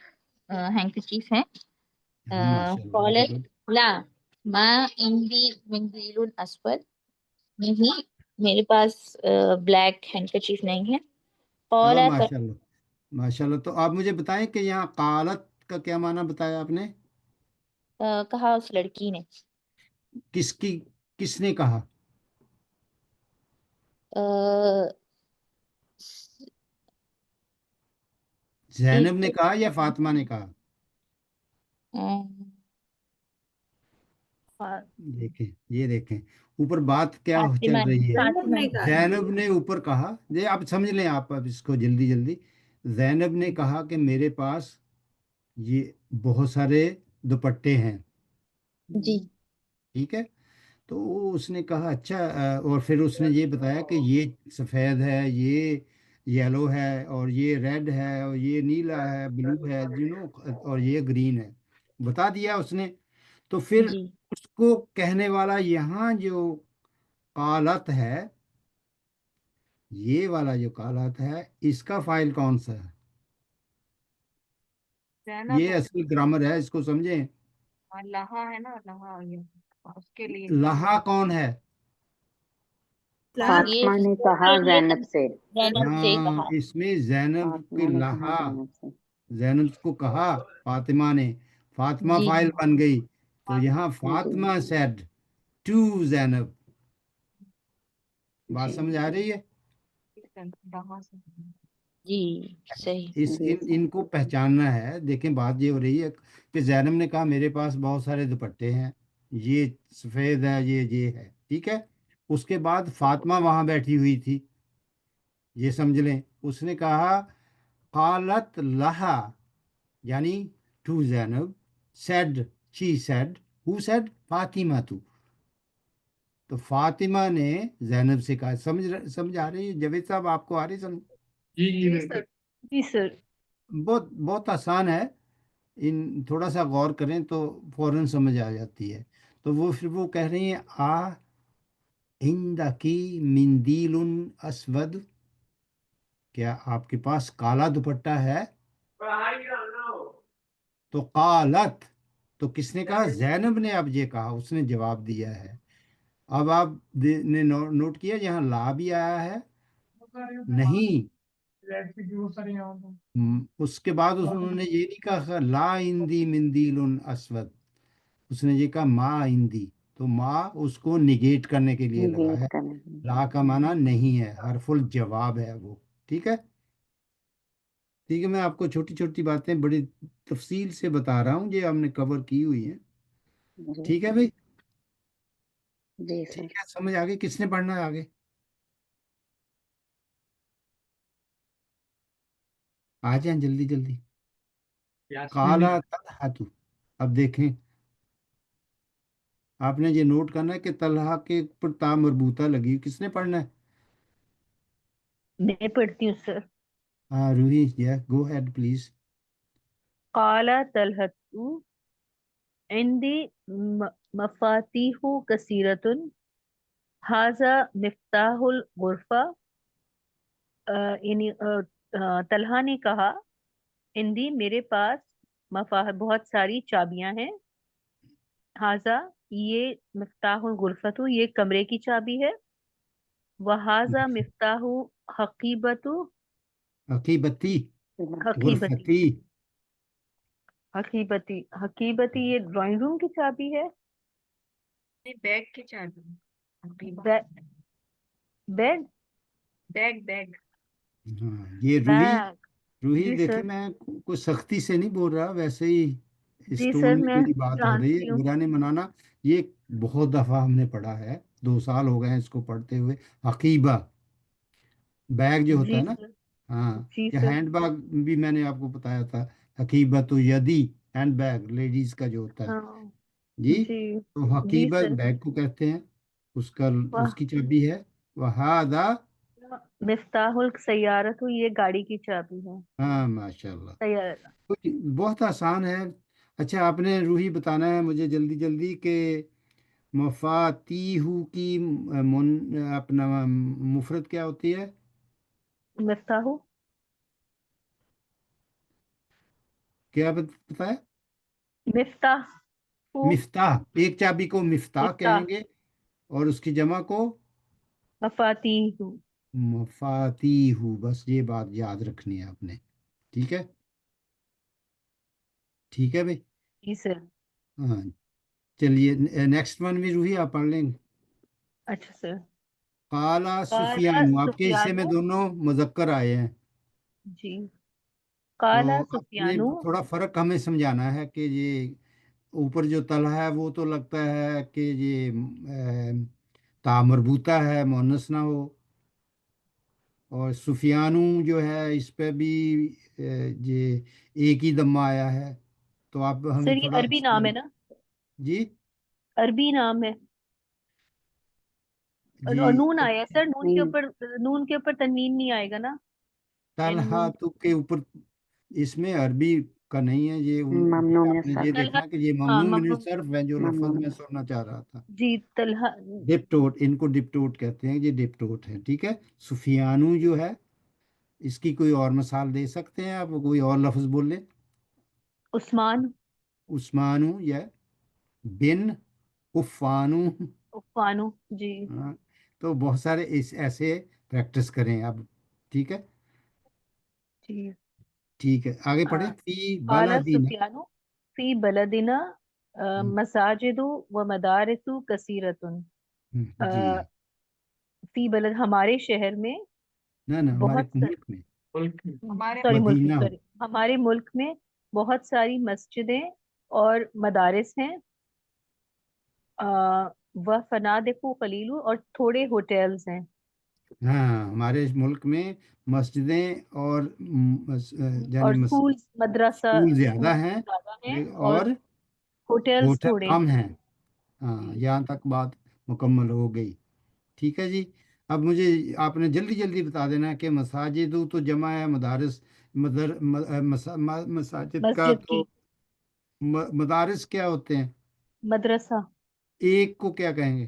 हैंकचीफ है माशाल्लाह, वेरी قالت गुड। لا ما عندي منديل أسود नहीं मेरे पास ब्लैक हैंकचीफ नहीं है हाँ, قال माशाल्लाह, माशाल्लाह। तो आप मुझे बताएं कि यहाँ कालत का क्या माना बताया आपने? कहा उस लड़की ने किसकी, किसने कहा? अ, जैनब ने एक कहा या फातिमा ने कहा? अ, फा- देखें, ये देखें ऊपर बात क्या चल फातिमा रही है। जैनब फातिमा ने कहा, जैनब ने ऊपर कहा, ये आप समझ लें, आप अब इसको जल्दी जल्दी। जैनब ने कहा कि मेरे पास ये बहुत सारे दुपट्टे हैं, जी ठीक है। तो उसने कहा अच्छा, और फिर उसने ये बताया कि ये सफ़ेद है, ये येलो है, और ये रेड है, और ये नीला है, ब्लू है, और ये ग्रीन है, बता दिया उसने। तो फिर जी उसको कहने वाला यहाँ जो कालत है, ये वाला जो कालत है, इसका फाइल कौन सा है? जैनब ये है। असली ग्रामर है, इसको समझें। और लहा है ना, लहा ये उसके लिए लहा कौन है? लहा ये फातिमा ने कहा उसके लिए जैनब से, जैनब से हाँ, कहा। इसमें जैनब के फातिमा ने कहा लहा, जैनब से। जैनब को कहा फातिमा ने, फातिमा जी फाइल जी बन गई। तो फातिमा यहाँ जी फातिमा सेड टू जैनब। बात जी समझ आ रही है? से, लहा से। जी सही। इस जी सर। इनको पहचानना है। देखें, बात ये हो रही है कि जैनब ने कहा मेरे पास बहुत सारे दुपट्टे हैं, ये सफ़ेद है, ये है, ठीक है। उसके बाद फातिमा वहां बैठी हुई थी, ये समझ लें। उसने कहा कालत लहा, यानी to Zainab, said, she said, who said, Fatima तू। तो फातिमा ने जैनब से कहा, समझ आ रही है जावेद साहब, आपको आ रही समझ? जी जी जी बिल्कुल। सर। जी सर। बहुत बहुत आसान है, इन थोड़ा सा गौर करें तो फौरन समझ आ जाती है। तो वो फिर वो कह रही हैं आ इंदकी मिंदीलुन असवद, क्या आपके पास काला दुपट्टा है? तो कालत, तो किसने कहा? जैनब ने अब ये कहा, उसने जवाब दिया है। अब आप ने नोट किया यहाँ ला भी आया है? नहीं। उसके बाद उन्होंने ये नहीं कहा ला इंदी मिंदीलुन असवद, उसने ये कहा मा इंदी। तो मा उसको निगेट करने के लिए लगा निगेट है, करने। ला का माना नहीं है, हरफुल जवाब है वो, ठीक है। ठीक है, मैं आपको छोटी छोटी बातें बड़ी तफसील से बता रहा हूँ, ये हमने कवर की हुई है। जी ठीक है सर। भाई, जी ठीक सर। है, समझ आगे? किसने पढ़ना है आगे? आ जाए जल्दी जल्दी। यास्मीन काला ने। तलहातु, अब देखें, आपने ये नोट करना है कि तलहा के ऊपर ता मरबूता लगी हुई। किसने पढ़ना है? मैं पढ़ती हूँ सर। हाँ रूही, या गो हेड प्लीज। काला तलहतु इंदी मफातीहु कसीरतुन हाजा मिफ्ताहुल गुरफा। यानी तलहा ने कहा, इंदी मेरे पास मफाह बहुत सारी चाबियां हैं। हाजा ये मिफ्ताहुल गुरफतु ये कमरे की चाबी है। वहाजा मिफ्ताहु हकीबतु अकीबती, हकीबती गुरफती। हकीबती हकीबती ये ड्राइंग रूम की चाबी है। नहीं, बैग की चाबी। बे, बेड बैग बैग। हाँ, ये रूही, बैग। रूही जी देखे, सर। मैं कोई सख्ती से नहीं बोल रहा, वैसे ही इस जी टोन सर में मैं मेरी बात हो रही है, जानती हूँ। बुरा नहीं मनाना। ये बहुत दफा हमने पढ़ा है, 2 साल हो गए हैं इसको पढ़ते हुए। हकीबा, बैग जो होता जी है ना, सर। हाँ, जी या सर। हैंड बैग भी मैंने आपको बताया था। हकीबा तो यदि, हैंड बैग लेडीज का जो होता है, हाँ जी। जी। तो जी हकीबत सर। बैग को कहते हैं, उसका, वाह। उसकी चाबी है वहादा। मिफ्ताहुल सैयारत ये गाड़ी की चाबी है। हाँ माशाल्लाह, सैयारा। बहुत आसान है। अच्छा, आपने रूही बताना है मुझे जल्दी जल्दी कि मफातीहू की अपना मुफरत क्या होती है? मिफ्ताहु क्या बताया? मिफ्ताहु मिफ्ताह, एक चाबी को मिफ्ताह मिफ्ताह कहेंगे, और उसकी जमा को मफातीहु। मफातीहू। बस ये बात याद रखनी है आपने, ठीक है। ठीक है भाई। जी सर। हाँ, चलिए नेक्स्ट वन भी रूही आप पढ़ लेंगे। अच्छा सर। काला काला सुफियान, आपके हिस्से में सुफियानु। दोनों मुजक्कर आए हैं। जी। तो काला आपने सुफियानु। थोड़ा फर्क हमें समझाना है कि ये اوپر جو تلہ ہے وہ تو لگتا ہے کہ یہ تا مربوطہ ہے، مؤنث نہ ہو، اور سفیانو جو ہے اس پہ بھی یہ ایک ہی دمہ آیا ہے، تو آپ ہمیں سر یہ تھوڑا عربی اس نام میں ہے نا؟ جی عربی نام ہے، جی اور نون آیا ہے سر، نہیں، نون کے اوپر تنوین نہیں آئے گا نا؟ یعنی طلحہ نون تو کے اوپر اس میں عربی کا نہیں ہے، یہ ممنوع یہ من آپ نے یہ الصرف، طلحہ، دیکھنا کہ یہ ہاں ممنوع من ممنون، الصرف ہے جو ممنوع لفظ من میں الصرف۔ سننا چاہ رہا تھا. جی طلحہ، ڈپٹوٹ، ان کو ڈپٹوٹ کہتے ہیں، یہ ڈپٹوٹ ہے. ٹھیک ہے. سفیانو جو ہے اس کی کوئی اور مثال دے سکتے ہیں آپ؟ کوئی اور لفظ بول لیں. عثمان، عثمانو یا بن عفانو. عفانو، جی ہاں، تو بہت سارے ایسے پریکٹس کریں اب. ٹھیک ہے. جی. ٹھیک ہے، آگے آ، پڑھیں. فی قال بلدین. سفیانو فی بلدنا مساجد و مدارس کثیرۃ. جی. فی بلد ہمارے شہر میں نہ ہمارے بہت ملک میں. ملک ہمارے سوری ملک میں، مدینہ. سوری ہمارے ملک میں بہت ساری مسجدیں اور مدارس ہیں، وہ فنادق قلیل، اور تھوڑے ہوٹلز ہیں. ہاں، ہمارے ملک میں مسجدیں اور یعنی اور سکولز، مدرسہ، اسکول زیادہ ہیں مدرسے زیادہ ہیں اور اور ہوٹلز ہوٹل تھوڑے کم ہیں. ہیں. ہاں، جی یہاں تک بات مکمل ہو گئی. ٹھیک ہے جی. اب مجھے آپ نے جلدی جلدی بتا دینا ہے کہ مساجد تو جمع ہے مدارس، مساجد کا مسجد کی، تو مدارس کیا ہوتے ہیں؟ مدرسہ، ایک کو کیا کہیں گے؟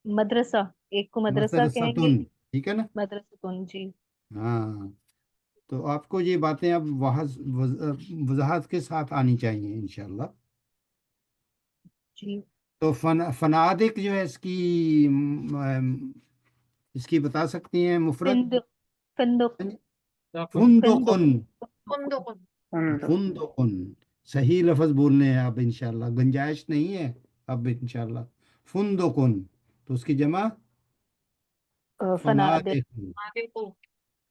مدرسہ، ایک کو مدرسہ کہیں گے. مدرستون. ٹھیک ہے نا. مدرسۃ، جی ہاں، تو آپ کو یہ باتیں اب وضاحت کے ساتھ آنی چاہیے انشاءاللہ. جی. تو فنادق جو ہے اس کی بتا سکتی ہیں مفرد؟ فندق، فندق، فندق، فندقن. فندق، فندقن صحیح لفظ بولنے ہیں اب انشاءاللہ، گنجائش نہیں ہے اب انشاءاللہ. فندقن تو اس کی جمع فنادق. فنادق. فنادق،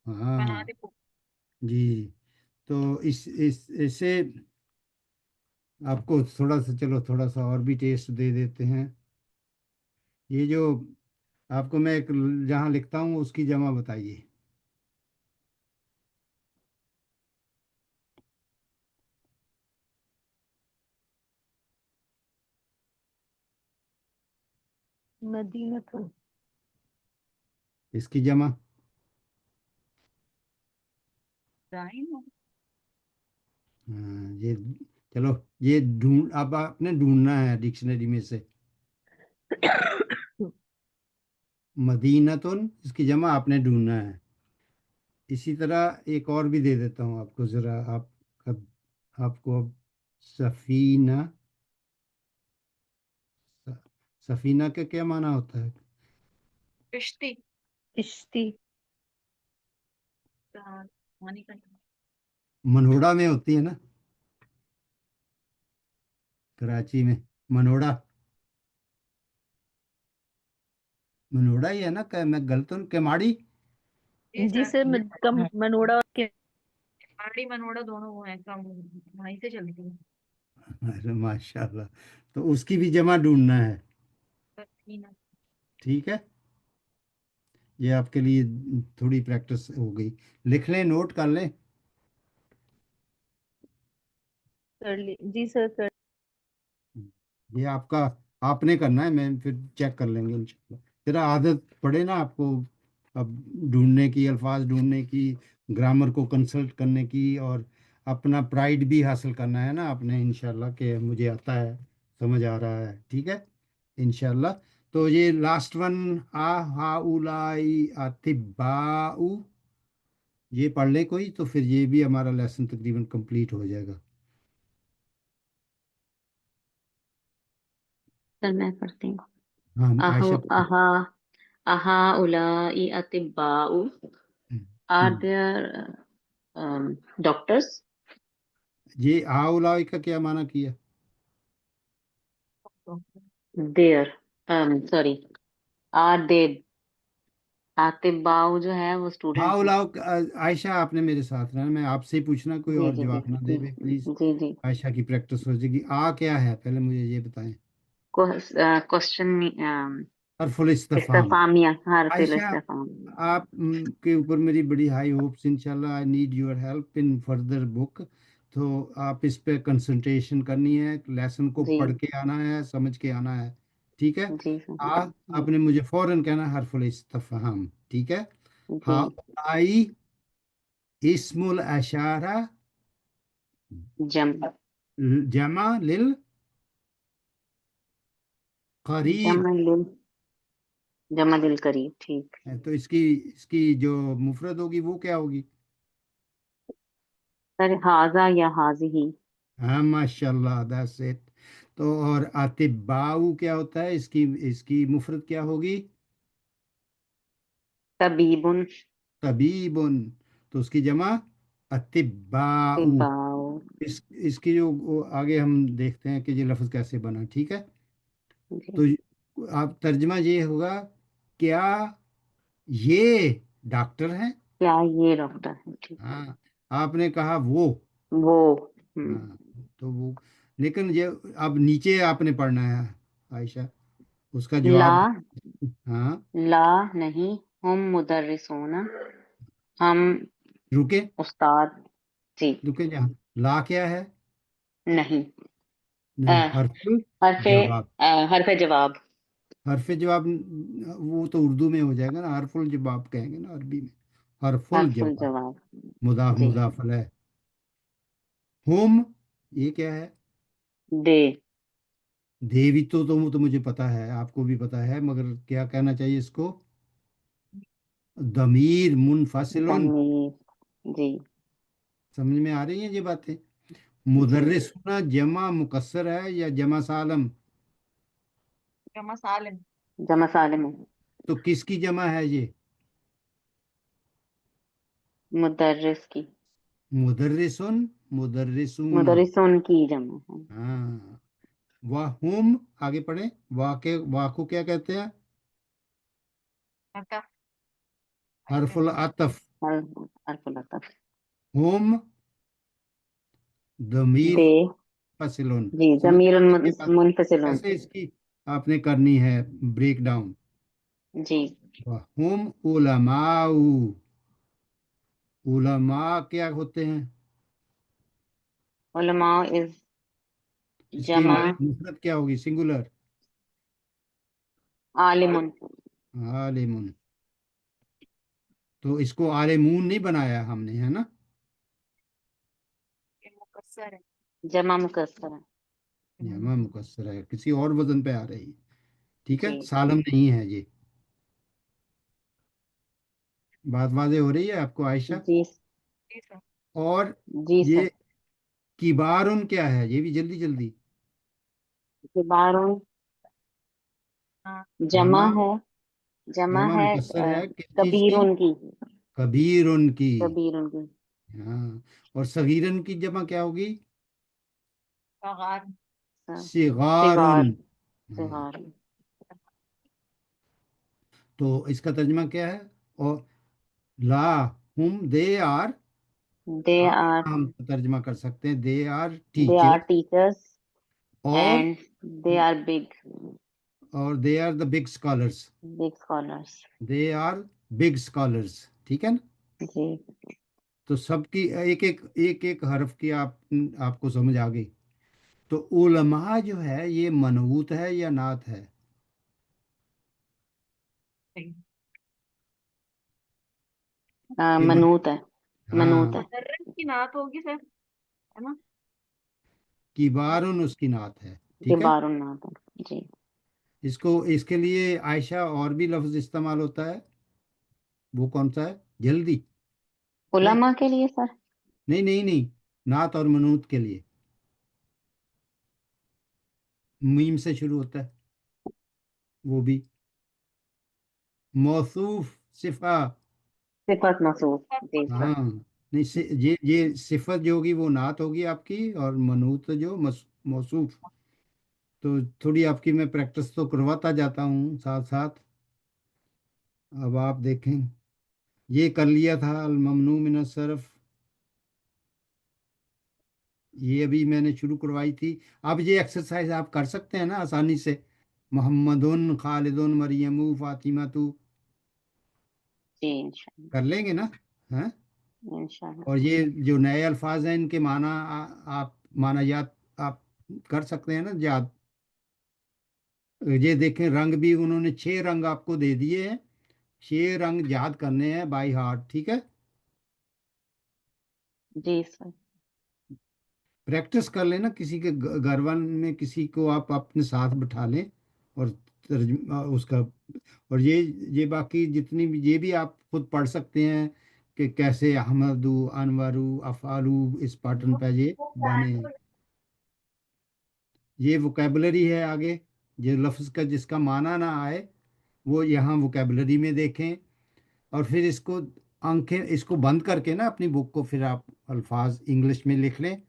ہاں فنادق۔ جی. تو اسے آپ کو تھوڑا سا، چلو تھوڑا سا اور بھی ٹیسٹ دے دیتے ہیں. یہ جو آپ کو میں ایک جہاں لکھتا ہوں اس کی جمع بتائیے. مدینہ، اس کی جمع رائن، ہاں، یہ چلو یہ ڈھونڈ اب آپ نے ڈھونڈنا ہے ڈکشنری میں سے. مدینتن اس کی جمع آپ نے ڈھونڈنا ہے. اسی طرح ایک اور بھی دے دیتا ہوں آپ کو، ذرا آپ کو اب سفینہ. سفینہ کا کیا معنی ہوتا ہے؟ کشتی، کشتی، پانی کا منوڑا میں ہوتی ہے نا، کراچی میں منوڑا ہی ہے نا، کہ میں غلط ہوں؟ کماڑی. جی جی سر، سر، منوڑا کے پہاڑی منوڑا دونوں وہ ہیں، کم وہیں سے چلتی ہیں. ارے ماشاء اللہ، تو اس کی بھی جمع ڈھونڈنا ہے. سفینہ، ٹھیک ہے. یہ آپ کے لیے تھوڑی پریکٹس ہو گئی. لکھ لیں، نوٹ کر لیں. کر لی جی سر، کر. یہ آپ نے کرنا ہے، میں پھر چیک کر لیں گے انشاءاللہ. ذرا عادت پڑے نا آپ کو اب ڈھونڈنے کی، الفاظ ڈھونڈنے کی، گرامر کو کنسلٹ کرنے کی، اور اپنا پرائیڈ بھی حاصل کرنا ہے نا آپ نے انشاءاللہ کہ مجھے آتا ہے، سمجھ آ رہا ہے. ٹھیک ہے انشاءاللہ. تو یہ لاسٹ ون، ہا اولائی اتباؤ، یہ پڑھ لے کوئی، تو پھر یہ بھی ہمارا لیسن تقریباً کمپلیٹ ہو جائے گا. سر میں پڑھتی ہوں. ہاں اہو عائشہ پڑھ. اہا اہا اولائی اتباء، are there doctors؟ یہ ہا اولائی کا کیا معنی کیا؟ there sorry are they आतिबाउ जो है वो स्टूडेंट हाँ है। लाओ, आयशा आपने मेरे साथ रहना, मैं आपसे ही पूछना, कोई जी और जी जी जवाब ना जी दे प्लीज। जी जी। आयशा की प्रैक्टिस हो जाएगी। आ क्या है पहले मुझे ये बताएं। क्वेश्चन हरफुल इस्तिफाम। इस्तिफामिया, हरफिल आयशा, इस्तिफाम। आप के ऊपर मेरी बड़ी हाई होप्स, इंशाल्लाह I need your help in further book. तो आप इस पे कंसंट्रेशन करनी है, लेसन को जी पढ़ के आना है, समझ के आना है, ठीक है। जी सर। आ आपने मुझे फौरन कहना है हरफुल इस्तिफहाम, ठीक है। जी। हा आई इस्मुल अशारा जम जमा लिल करीब जमा लिल जमा दिल करीब, ठीक। है। तो इसकी इसकी जो मुफरद होगी वो क्या होगी। सर हाजा या हाजिही। हाँ माशाल्लाह, दैट्स इट। तो और अतिबाउ क्या होता है, इसकी इसकी मुफरत क्या होगी। तबीबुन। तबीबुन। तो उसकी जमा अतिबाउ। तिबाउ। इसकी जो वो आगे हम देखते हैं कि ये लफ्ज़ कैसे बना, ठीक है। जी। तो आप तर्जमा ये होगा, क्या ये डॉक्टर हैं। क्या ये डॉक्टर है, ठीक। हाँ, आपने कहा वो। वो। हाँ, तो वो, लेकिन ये अब नीचे आपने पढ़ना है आयशा, उसका ला जवाब। हाँ, ला नहीं, हम मुदर्रिसूना, हम रुके उस्ताद। जी। रुके जहाँ। ला क्या है। नहीं। नहीं, हर्फुल हरफे जवाब। हरफे जवाब। हरफ जवाब वो तो उर्दू में हो जाएगा ना, हरफुल जवाब कहेंगे ना अरबी में। हरफुल हरफुल जवाब, जवाब। मुदाफ जी। मुदाफल है। हुम, ये क्या है। दे। देवी तो मुझे पता है, आपको भी पता है, मगर क्या कहना चाहिए इसको। दमीर मुनफसिलुन। जमीर। जी समझ में आ रही हैं ये बातें। जी। मुदर्रिसुना जमा मुकस्सर है या जमा सालम। जमा सालिम। जमा सालिम है। तो किसकी जमा है ये। मुदर्रिस की। मुदर्रिसुन मुदर्रिसूना। मुदर्रिसुन की जमा है। हाँ, वाहुम, आगे पढ़े। वाह के वाह को क्या कहते हैं। मतलब हरफुल अतफ। हर हरफुल अतफ। हुम दमीर दे। फसिलुन। जी समझ में जमीर आ रही है ये बात, मुनफसिलुन। कैसे इसकी आपने करनी है ब्रेक डाउन। जी। हुम उलमाउ। उलमा क्या होते हैं। उलमा इज इसकी जमा मुफरत क्या होगी, सिंगुलर। आलिमुन। आलिमुन। तो इसको आलिमून नहीं बनाया हमने, है ना। ये मुकस्सर है। जमा मुकस्सर है। जमा मुकस्सर है, किसी और वजन पे आ रही है, ठीक है, जी सालम नहीं है ये। बात वाज़ेह हो रही है आपको आयशा। जी जी सर। और जी ये सर। किबारुन क्या है, ये भी जल्दी जल्दी। किबारुन हाँ। जमा जमा, है। जमा जमा है मुकस्सर है किस चीज की। कबीरुन की। कबीरुन की। कबीरुन की। हाँ, और सगीरन की जमा क्या होगी। सगार। सिगारुन। सिगार। हाँ, सिगार। तो इसका तर्जमा क्या है। और ला हुम दे आर, दे आम आर हम तर्जमा कर सकते हैं, they are they are teacher. Teachers और and they are big they are the big scholars. Big scholars. They are big scholars, ठीक है ना। जी। तो सबकी एक एक हर्फ की आपको समझ आ गई। तो उलमा जो है ये मनऊत है या नात है। सही। ये मनूत है। मनूत हाँ, है। मुदर्रिस की नात होगी सर, है ना। किबारुन उसकी नात है, ठीक है। किबारुन नात है। जी। इसको इसके लिए आयशा और भी लफ्ज इस्तेमाल होता है, वो कौन सा है, जल्दी। नहीं उलमा के लिए सर। नहीं नहीं नहीं, नात और मनूत के लिए मीम से शुरू होता है वो भी। मौसूफ सिफा। सिफत मौसूफ। जी सर। हाँ, नहीं ये सिफत जो होगी वो नात होगी आपकी, और मनूत जो मौसूफ। तो थोड़ी आपकी मैं प्रैक्टिस तो करवाता जाता हूँ साथ साथ। अब आप देखें, ये कर लिया था अल ममनू मिन सरफ, ये अभी मैंने शुरू करवाई थी। अब ये एक्सरसाइज आप कर सकते हैं ना आसानी से, मोहम्मदुन खालिदुन मरियमु फातिमा तू, जी इंशाल्लाह। कर लेंगे ना? हैं? इंशाल्लाह। और ये जो नए अल्फाज हैं इनके माना आप माना याद आप कर सकते हैं ना याद। ये देखें, रंग भी उन्होंने 6 रंग आपको दे दिए हैं, 6 रंग याद करने हैं बाई हार्ट, ठीक है? जी सर। प्रैक्टिस कर लेना, किसी के घर वन में किसी को आप अपने साथ बिठा लें और तर्जुमा उसका। और ये बाकी जितनी भी ये भी आप खुद पढ़ सकते हैं कि कैसे अहमदू अनवरू अफ़ालू इस पैटर्न पे ये बने हैं। ये वोकेबलरी है आगे, जो लफ्ज़ का जिसका माना ना आए वो यहाँ वोकेबलरी में देखें। और फिर इसको आंखें इसको बंद करके ना अपनी बुक को फिर आप अल्फाज इंग्लिश में लिख लें,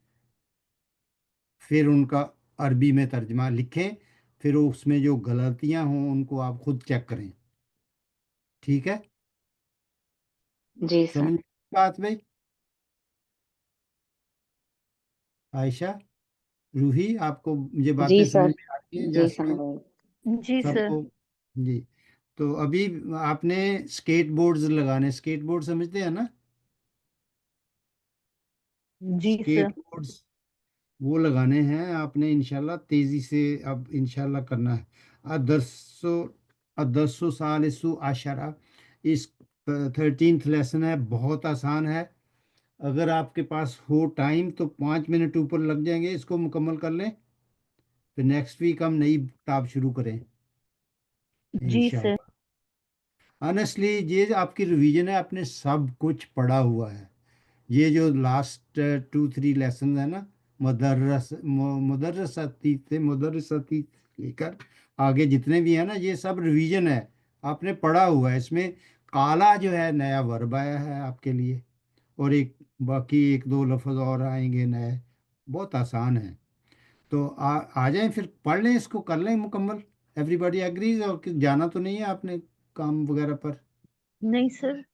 फिर उनका अरबी में तर्जमा लिखें, फिर उसमें जो गलतियां हों उनको आप खुद चेक करें, ठीक है? जी सर। समझ में बात भाई? आयशा, रूही, आपको ये जी बातें समझ सर। में आती हैं? जी जासमीन, समझ। जी सर। सबको? जी। तो अभी आपने स्केट बोर्ड्स लगाने, स्केट बोर्ड समझते हैं ना? जी स्केट सर। बोर्ड्स वो लगाने हैं आपने इंशाल्लाह, तेजी से अब इंशाल्लाह करना है। अदरसो अदरसो सालिसु आशरा, इस 13th लेसन है, बहुत आसान है। अगर आपके पास हो टाइम तो 5 मिनट ऊपर लग जाएंगे, इसको मुकम्मल कर लें, फिर नेक्स्ट वीक हम नई किताब शुरू करें जी सर। इंशाल्लाह। ऑनेस्टली ये जो आपकी रिवीजन है, आपने सब कुछ पढ़ा हुआ है। ये जो लास्ट 2-3 लेसन है ना, मुदर्रसती लेकर आगे जितने भी है ना, ये सब रिवीजन है, आपने पढ़ा हुआ है। इसमें काला जो है नया वर्ब आया है आपके लिए, और एक बाकी 1-2 लफ्ज़ और आएंगे नए, बहुत आसान है। तो आ जाएं, फिर पढ़ लें, इसको कर लें मुकम्मल। Everybody agrees? और कि जाना तो नहीं है आपने काम वगैरह पर? नहीं सर।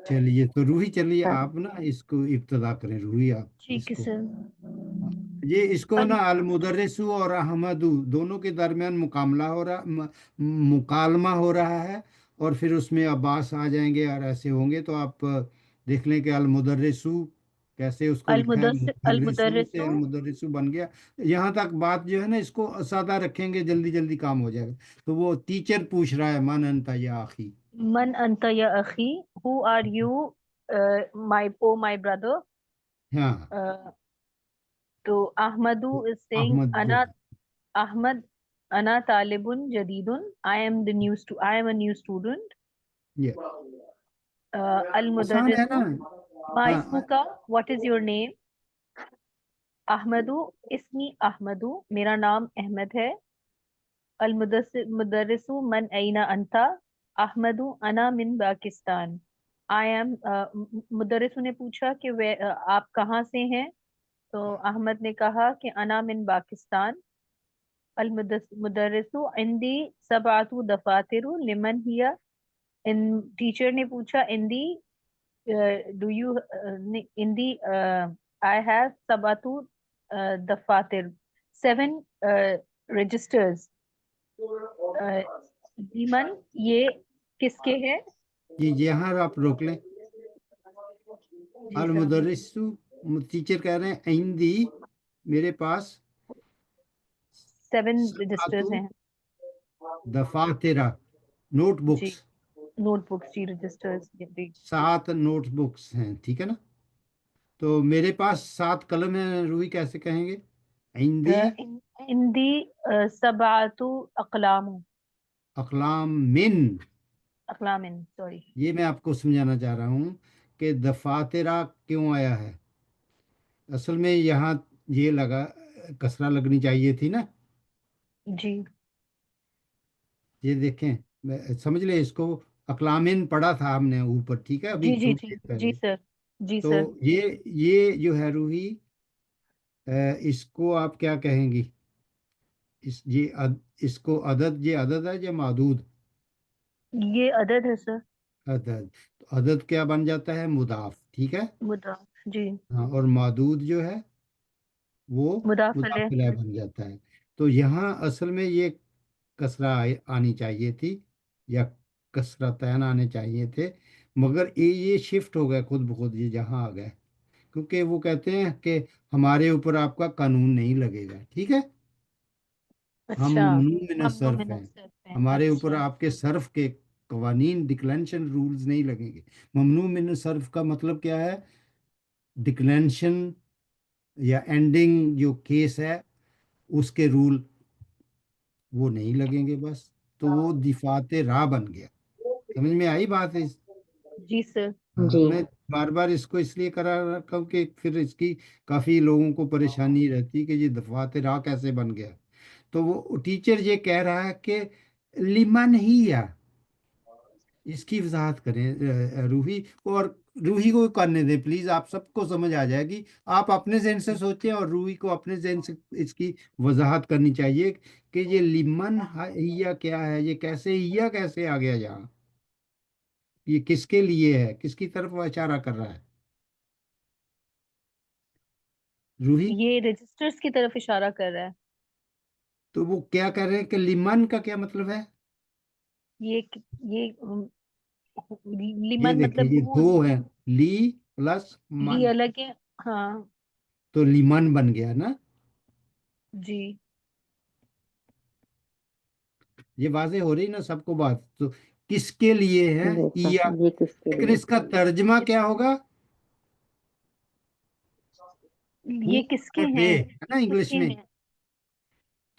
चलिए, तो रूही चलिए सर। आप ना इसको इब्तदा करें, रूही आप ठीक है इसको। सर। हाँ, ये इसको ना अल अल मुदर्रिसु और अहमदू दोनों के दरमियान मुकामला हो रहा मुकालमा हो रहा है, और फिर उसमें अब्बास आ जाएंगे और ऐसे होंगे, तो आप देख लें कि अल मुदर्रिसु कैसे उसको लिखा है, अल मुदर्रिसु से मुदर्रिसु अल मुदर्रिसु बन गया। यहाँ तक बात जो है ना, इसको सादा रखेंगे, जल्दी जल्दी काम हो जाएगा। तो वो टीचर पूछ रहा है, मन अंता या आखी? मन अंत या अखी, who are you, my oh my brother. हाँ, तो अहमदू तो इज सेइंग अहमद जो अना, है, अहमद अना तालिबुन जदीदुन, I am a new student. ये अल आसान है ना? मुदर्रिसु मा हाँ, इस्मुका, व्हाट इज योर नेम। अहमदू इस्मी अहमदू, मेरा नाम अहमद है। अल मुदर्रिसु मन अईना अंता, अहमदू अना मिन पाकिस्तान। आई एम, मुदर्रिसु ने पूछा कि वे आप कहाँ से हैं। तो अहमद ने कहा कि अना मिन पाकिस्तान। अल मुदर्रिसु इंदी सबातु दफातिरु लिमन हिया। इन टीचर ने पूछा इंदी, डू यू, इंदी, आई हैव सबातु दफातिर, 7 रजिस्टर्स। लीमन, ये किसके है। ये यहाँ आप रोक लें। जी अल सर। मुदर्रिसु, टीचर कह रहे हैं हिंदी मेरे पास 7 सातु रजिस्टर्स हैं। दफातिरा, जी, नोटबुक्स, नोटबुक्स जी, रजिस्टर्स जी। 7 नोटबुक्स हैं, ठीक है ना? तो मेरे पास 7 कलम है, रूही कैसे कहेंगे? हिंदी इंदी सबातु अकलाम, अकलाम मिन, अकलामिन, सॉरी। ये मैं आपको समझाना चाह रहा हूँ कि दफातिरा क्यों आया है। असल में यहाँ ये लगा, कसरा लगनी चाहिए थी ना। जी ये देखें, समझ ले इसको, अकलामिन पढ़ा था हमने ऊपर, ठीक है, अभी जी जी थोड़ी जी देर जी पहले। सर। जी तो सर। ये जो है रूही, इसको आप क्या कहेंगी? इसको अदद, ये अदद है या मादूद? یہ عدد ہے سر. عدد. تو عدد کیا بن جاتا ہے؟ مضاف. ٹھیک ہے. مضاف. جی. ہاں، اور معدود جو ہے وہ مضاف مضاف علیہ. الیہ بن جاتا ہے. تو یہاں اصل میں یہ کسرہ آنی چاہیے تھی، یا کسرتین آنے چاہیے تھے، مگر یہ شفٹ ہو گئے خود بخود، یہ جہاں آ گئے، کیونکہ وہ کہتے ہیں کہ ہمارے اوپر آپ کا قانون نہیں لگے گا. ٹھیک ہے. ہم اچھا. ممنوع من ممنوع الصرف من ہیں، الصرف ہے. ہمارے اوپر اچھا. آپ کے صرف کے قوانین، ڈکلینشن رولز نہیں لگیں گے. ممنوع من الصرف کا مطلب کیا ہے؟ ڈکلینشن یا اینڈنگ جو کیس ہے اس کے رول وہ نہیں لگیں گے بس. تو وہ دفات راہ بن گیا. سمجھ میں آئی بات ہے؟ جی سر. جی میں بار بار اس کو اس لیے کرا رکھا ہوں کہ پھر اس کی کافی لوگوں کو پریشانی رہتی کہ یہ دفات راہ کیسے بن گیا. تو وہ ٹیچر یہ کہہ رہا ہے کہ لمن ہی یا، اس کی وضاحت کریں روحی. اور روحی کو کرنے دیں پلیز، آپ سب کو سمجھ آ جائے گی. آپ اپنے ذہن سے سوچیں اور روحی کو اپنے ذہن سے اس کی وضاحت کرنی چاہیے کہ یہ لمن ہیا کیا ہے، یہ کیسے ہیا کیسے آ گیا یہاں، یہ کس کے لیے ہے، کس کی طرف وہ اشارہ کر رہا ہے روحی؟ یہ رجسٹرز کی طرف اشارہ کر رہا ہے. تو وہ کیا کہہ رہے ہیں کہ لمن کا کیا مطلب ہے؟ یہ یہ لیمن دیکھیں، مطلب یہ وہ دو ہیں، لی پلس من، لی الگ ہے. ہاں. تو لیمن بن گیا نا. جی. یہ واضح ہو رہی نا سب کو بات؟ تو کس کے لیے ہے جی یا، سر، یہ کس کے لیکن لیے؟ اس کا ترجمہ کیا ہوگا؟ Who یہ کس کے are they؟ ہیں؟ ہے نا کس انگلش کے میں. ہیں؟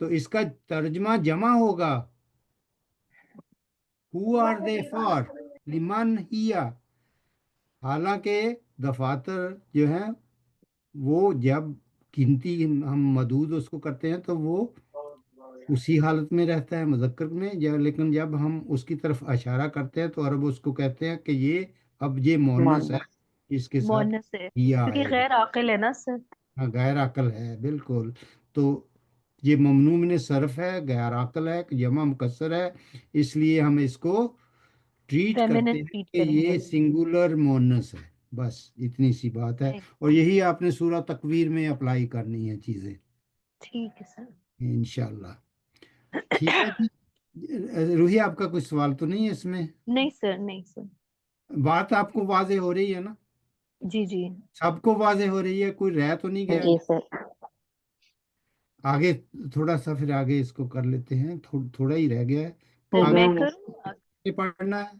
تو اس کا ترجمہ جمع ہوگا who are they for، لمن ہیا. حالانکہ دفاتر جو ہیں وہ جب گنتی ہم مدود اس کو کرتے ہیں تو وہ اسی حالت میں رہتا ہے مذکر میں، لیکن جب ہم اس کی طرف اشارہ کرتے ہیں تو عرب اس کو کہتے ہیں کہ یہ اب یہ مونس ہے، مونس. اس کے ساتھ مونس ہے ہیا کیونکہ آئے گا. غیر عاقل ہے نا سر. ہاں، غیر عقل ہے بالکل. تو یہ ممنوع من صرف ہے، غیر عقل ہے، جمع مکسر ہے، اس لیے ہم اس کو ٹریٹ کرتے فیمنن ہیں ٹریٹ کہ کریں گے. یہ سنگولر مونس ہے. بس اتنی سی بات ہے، اور یہی آپ نے سورہ تکویر میں اپلائی کرنی ہے چیزیں ٹھیک ہے سر. انشاءاللہ. ٹھیک ہے جی. روحی آپ کا کوئی سوال تو نہیں ہے اس میں؟ نہیں سر. نہیں سر. بات آپ کو واضح ہو رہی ہے نا؟ جی جی. سب کو واضح ہو رہی ہے، کوئی رہ تو نہیں گیا؟ جی سر. آگے تھوڑا سا پھر آگے اس کو کر لیتے ہیں، تھوڑا ہی رہ گیا ہے. میں آگے کروں. کس نے پڑھنا ہے؟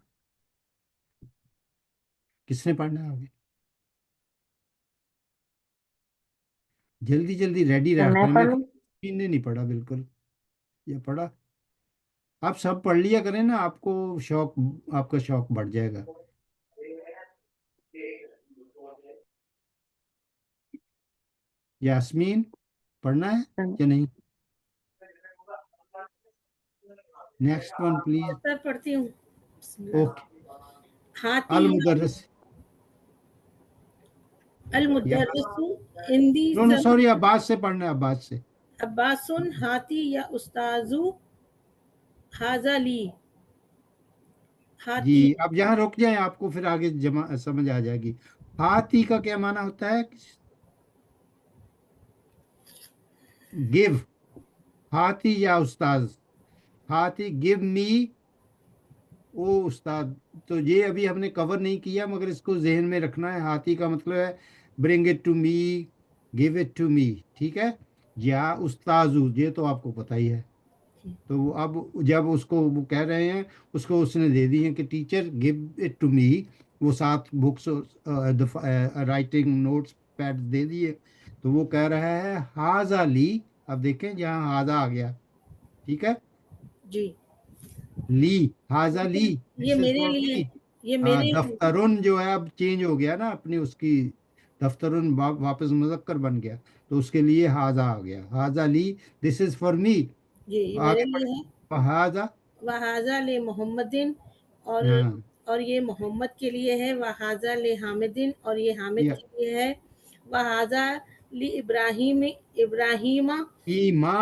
کس نے پڑھنا ہے آگے؟ جلدی جلدی ریڈی رہتا میں ہوں پڑھ میں. لوں؟ نے نہیں پڑھا بالکل، یہ پڑھا. آپ سب پڑھ لیا کریں نا، آپ کو شوق، آپ کا شوق بڑھ جائے گا. یاسمین پڑھنا ہے یا نہیں؟ Next one please. سر پڑھتی ہوں. بسم اللہ. اوکے. ہاتھی المدرس. المدرس ہندی نو نو سوری، عباس سے پڑھنا ہے، عباس سے. عباسن ہاتھی یا استاذو حاضہ لی. جی ہاتھی اب یہاں رک جائیں، آپ کو پھر آگے سمجھ آ جائے گی. ہاتھی کا کیا معنی ہوتا ہے؟ گیو. ہاتھی یا استاذ. ہاتھی گیو می، او استاد. تو یہ ابھی ہم نے کور نہیں کیا مگر اس کو ذہن میں رکھنا ہے. ہاتھی کا مطلب ہے bring it to me, give it to me. ٹھیک ہے. یا استاذو، یہ تو آپ کو پتہ ہی ہے. تو اب جب اس کو وہ کہہ رہے ہیں، اس کو اس نے دے دی ہے کہ teacher gave it to me, وہ 7 بکس رائٹنگ نوٹس پیڈ دے دیے. تو وہ کہہ رہا ہے ہاذا لی. اب دیکھیں جہاں ہاذا آ گیا. ٹھیک ہے. جی لی، ہاذا لی، یہ دس از میرے فار لیے، می. یہ ہاں، میرے لیے. دفترن جو ہے اب چینج ہو گیا نا، اپنی اس کی دفترن واپس مذکر بن گیا، تو اس کے لیے ہاذا آ گیا. ہاذا لی، دس از فار می. جی یہ میرے آگے لیے پڑھیں. ہے. ہاذا. وحاذا لے محمدن، اور ہاں اور یہ محمد کے لیے ہے. وحاذا لے حامدن، اور یہ حامد یا کے لیے ہے. وحاذا لی ابراہیم، ابراہیمہ، ایما،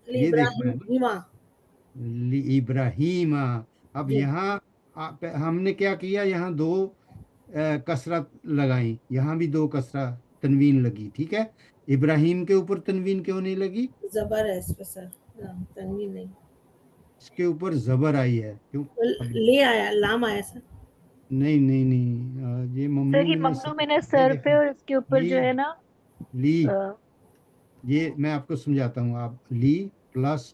لی یہ دیکھنا ہے نا، ابراہیمہ. ابراہیم. अब जी यहाँ हमने क्या किया, यहाँ दो कसरत लगाई, यहाँ भी दो कसरा तनवीन लगी, ठीक है। इब्राहिम के ऊपर तनवीन क्यों नहीं लगी? जबर है इस पे सर, तनवीन नहीं। इसके ऊपर जबर आई है, क्यों? तो अब ले आया, लाम आया सर। नहीं नहीं नहीं, ये सर ममनू ये मिन ममनू मैंने ये सर पे देखें, और इसके ऊपर जो ली है ना ली, अ, ये मैं आपको समझाता हूँ, आप ली प्लस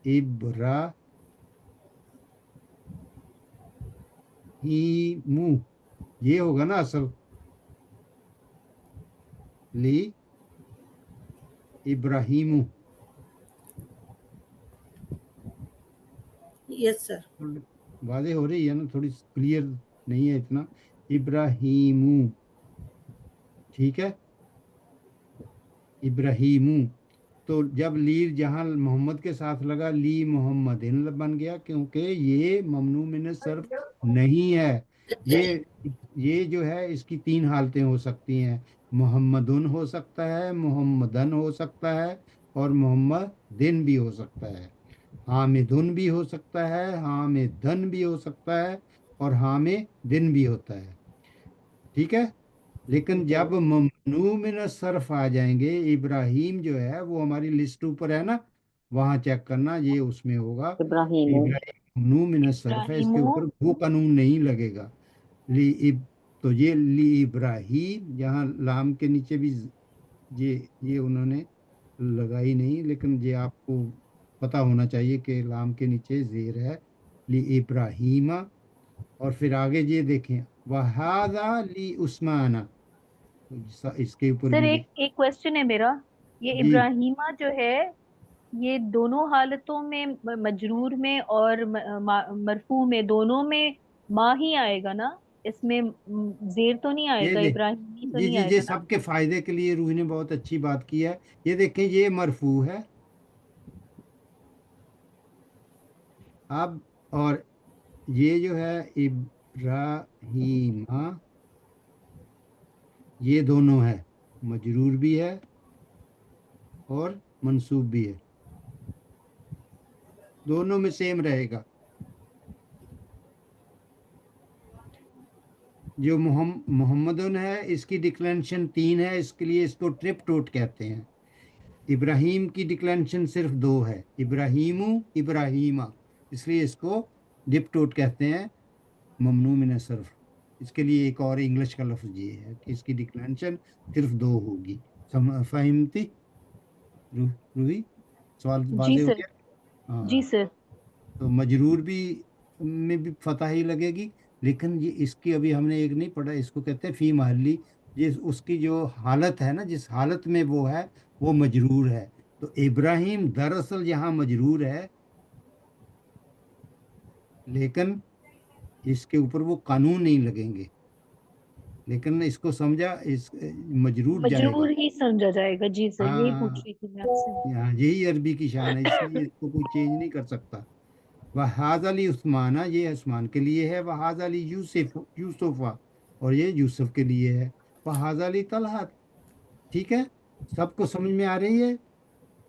इब्रा ही मु, ये होगा ना असल, ली इब्राहिमु। Yes sir. वादे हो रही है ना, थोड़ी क्लियर नहीं है इतना। इब्राहिमु, ठीक है, इब्राहिमु। तो जब ली जहाँ मोहम्मद के साथ लगा, ली मोहम्मदिन बन गया, क्योंकि ये ममनू मिन सर्फ नहीं है। ये ये जो है, इसकी तीन हालतें हो सकती हैं, मोहम्मदुन हो सकता है, मोहम्मदन हो सकता है, और मोहम्मदिन भी हो सकता है। हामिदुन भी हो सकता है, हामिदन भी हो सकता है, और हामिदिन भी होता है, ठीक है। लेकिन जब ममनू मिन सर्फ आ जाएंगे, इब्राहिम जो है वो हमारी लिस्ट ऊपर है ना, वहां चेक करना, ये उसमें होगा। इब्राहिम इब्राहिम ममनू मिन सर्फ है, इसके इब्राहिमो ऊपर वो कानून नहीं लगेगा। ली इब तो ये ली इब्राहिम, यहाँ लाम के नीचे भी ये उन्होंने लगाई नहीं, लेकिन ये आपको पता होना चाहिए कि लाम के नीचे जेर है, ली इब्राहिमा। और फिर आगे ये देखें, वहादा ली उस्माना, इसके ऊपर सर भी एक एक क्वेश्चन है मेरा, ये जी। इब्राहिमा जो है ये दोनों हालतों में मजरूर में और मरफू में दोनों में मा ही आएगा ना? इसमें जेर तो नहीं ये आएगा, दे इब्राहिमी तो जी नहीं जी जी, आएगा ना? सबके फायदे के लिए रूही ने बहुत अच्छी बात की है। ये देखें, ये मरफू है अब, और ये जो है इब्राहिमा, ये दोनों है, मजरूर भी है और मंसूब भी है, दोनों में सेम रहेगा। जो मोहम्मदन है, इसकी डिक्लेरेशन तीन है, इसके लिए इसको ट्रिप टोट कहते हैं। इब्राहिम की डिक्लेरेशन सिर्फ दो है, इब्राहिमु इब्राहिमा, इसलिए इसको डिप टोट कहते हैं, ममनू मिन सर्फ। इसके लिए एक और इंग्लिश का लफ्ज ये है कि इसकी डिक्लेरेशन सिर्फ दो होगी। फहिमती रूही, सवाल जी वाजे हो सर। गया? जी हाँ, सर। तो मजरूर भी में भी फतह ही लगेगी, लेकिन ये इसकी अभी हमने एक नहीं पढ़ा, इसको कहते हैं फी महली। जिस उसकी जो हालत है ना, जिस हालत में वो है, वो मजरूर है। तो इब्राहिम दरअसल यहाँ मजरूर है, लेकिन इसके ऊपर वो कानून नहीं लगेंगे, लेकिन इसको समझा, इस मजरूर जाएगा। मजरूर ही समझा जाएगा, जी सर, यही पूछ हाँ, रही थी मैं आपसे। यहाँ यही अरबी की शान है, इसलिए इसको कोई चेंज नहीं कर सकता। वहाज अली उस्माना, ये उस्मान के लिए है। वहाज अली यूसुफ यूसुफा, और ये यूसुफ के लिए है। वहाज अली तलहा, ठीक है। सबको समझ में आ रही है?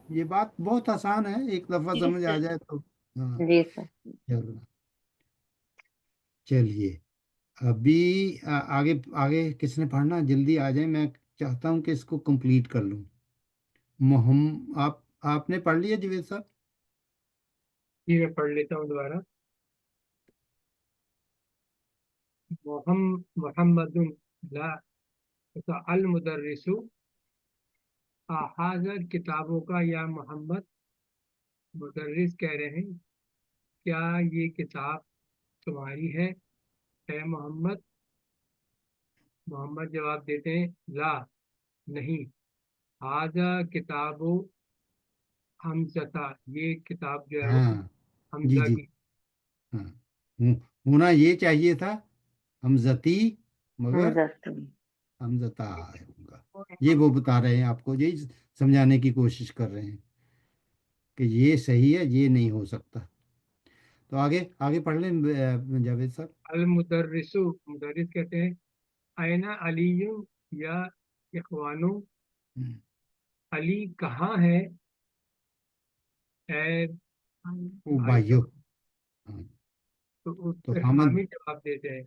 ये बात बहुत आसान है, एक दफा जी समझ आ सर। जाए तो। हाँ, जी सर। चलो, चलिए, अभी आगे आगे किसने पढ़ना, जल्दी आ जाए, मैं चाहता हूँ कि इसको कंप्लीट कर लूँ। आपने पढ़ लिया जवेद साहब? ये मैं पढ़ लेता हूँ दोबारा। मोहम्मदुन ला अल मुदर्रिसु हाज़ा किताबों का या मोहम्मद। मुदर्रिस कह रहे हैं, क्या ये किताब तुम्हारी है मोहम्मद। मोहम्मद जवाब देते हैं, ला नहीं, हाजा किताबो हमजता, ये किताब जो है वो हाँ, जी हमजा जी, की। हाँ, होना ये चाहिए था हमजती, मगर हमजा हमजता होगा। ये वो बता रहे हैं आपको, यही समझाने की कोशिश कर रहे हैं कि ये सही है, ये नहीं हो सकता। तो आगे आगे पढ़ लें जावेद साहब। अल मुदर्रिसु, मुदर्रिस कहते हैं, आयना अलीयु या इखवानु, हम्म, अली कहाँ है ए ओ भाइयों। भाइयों, ہاں، تو اس تو پہ حامد حامد جواب دیتے ہیں.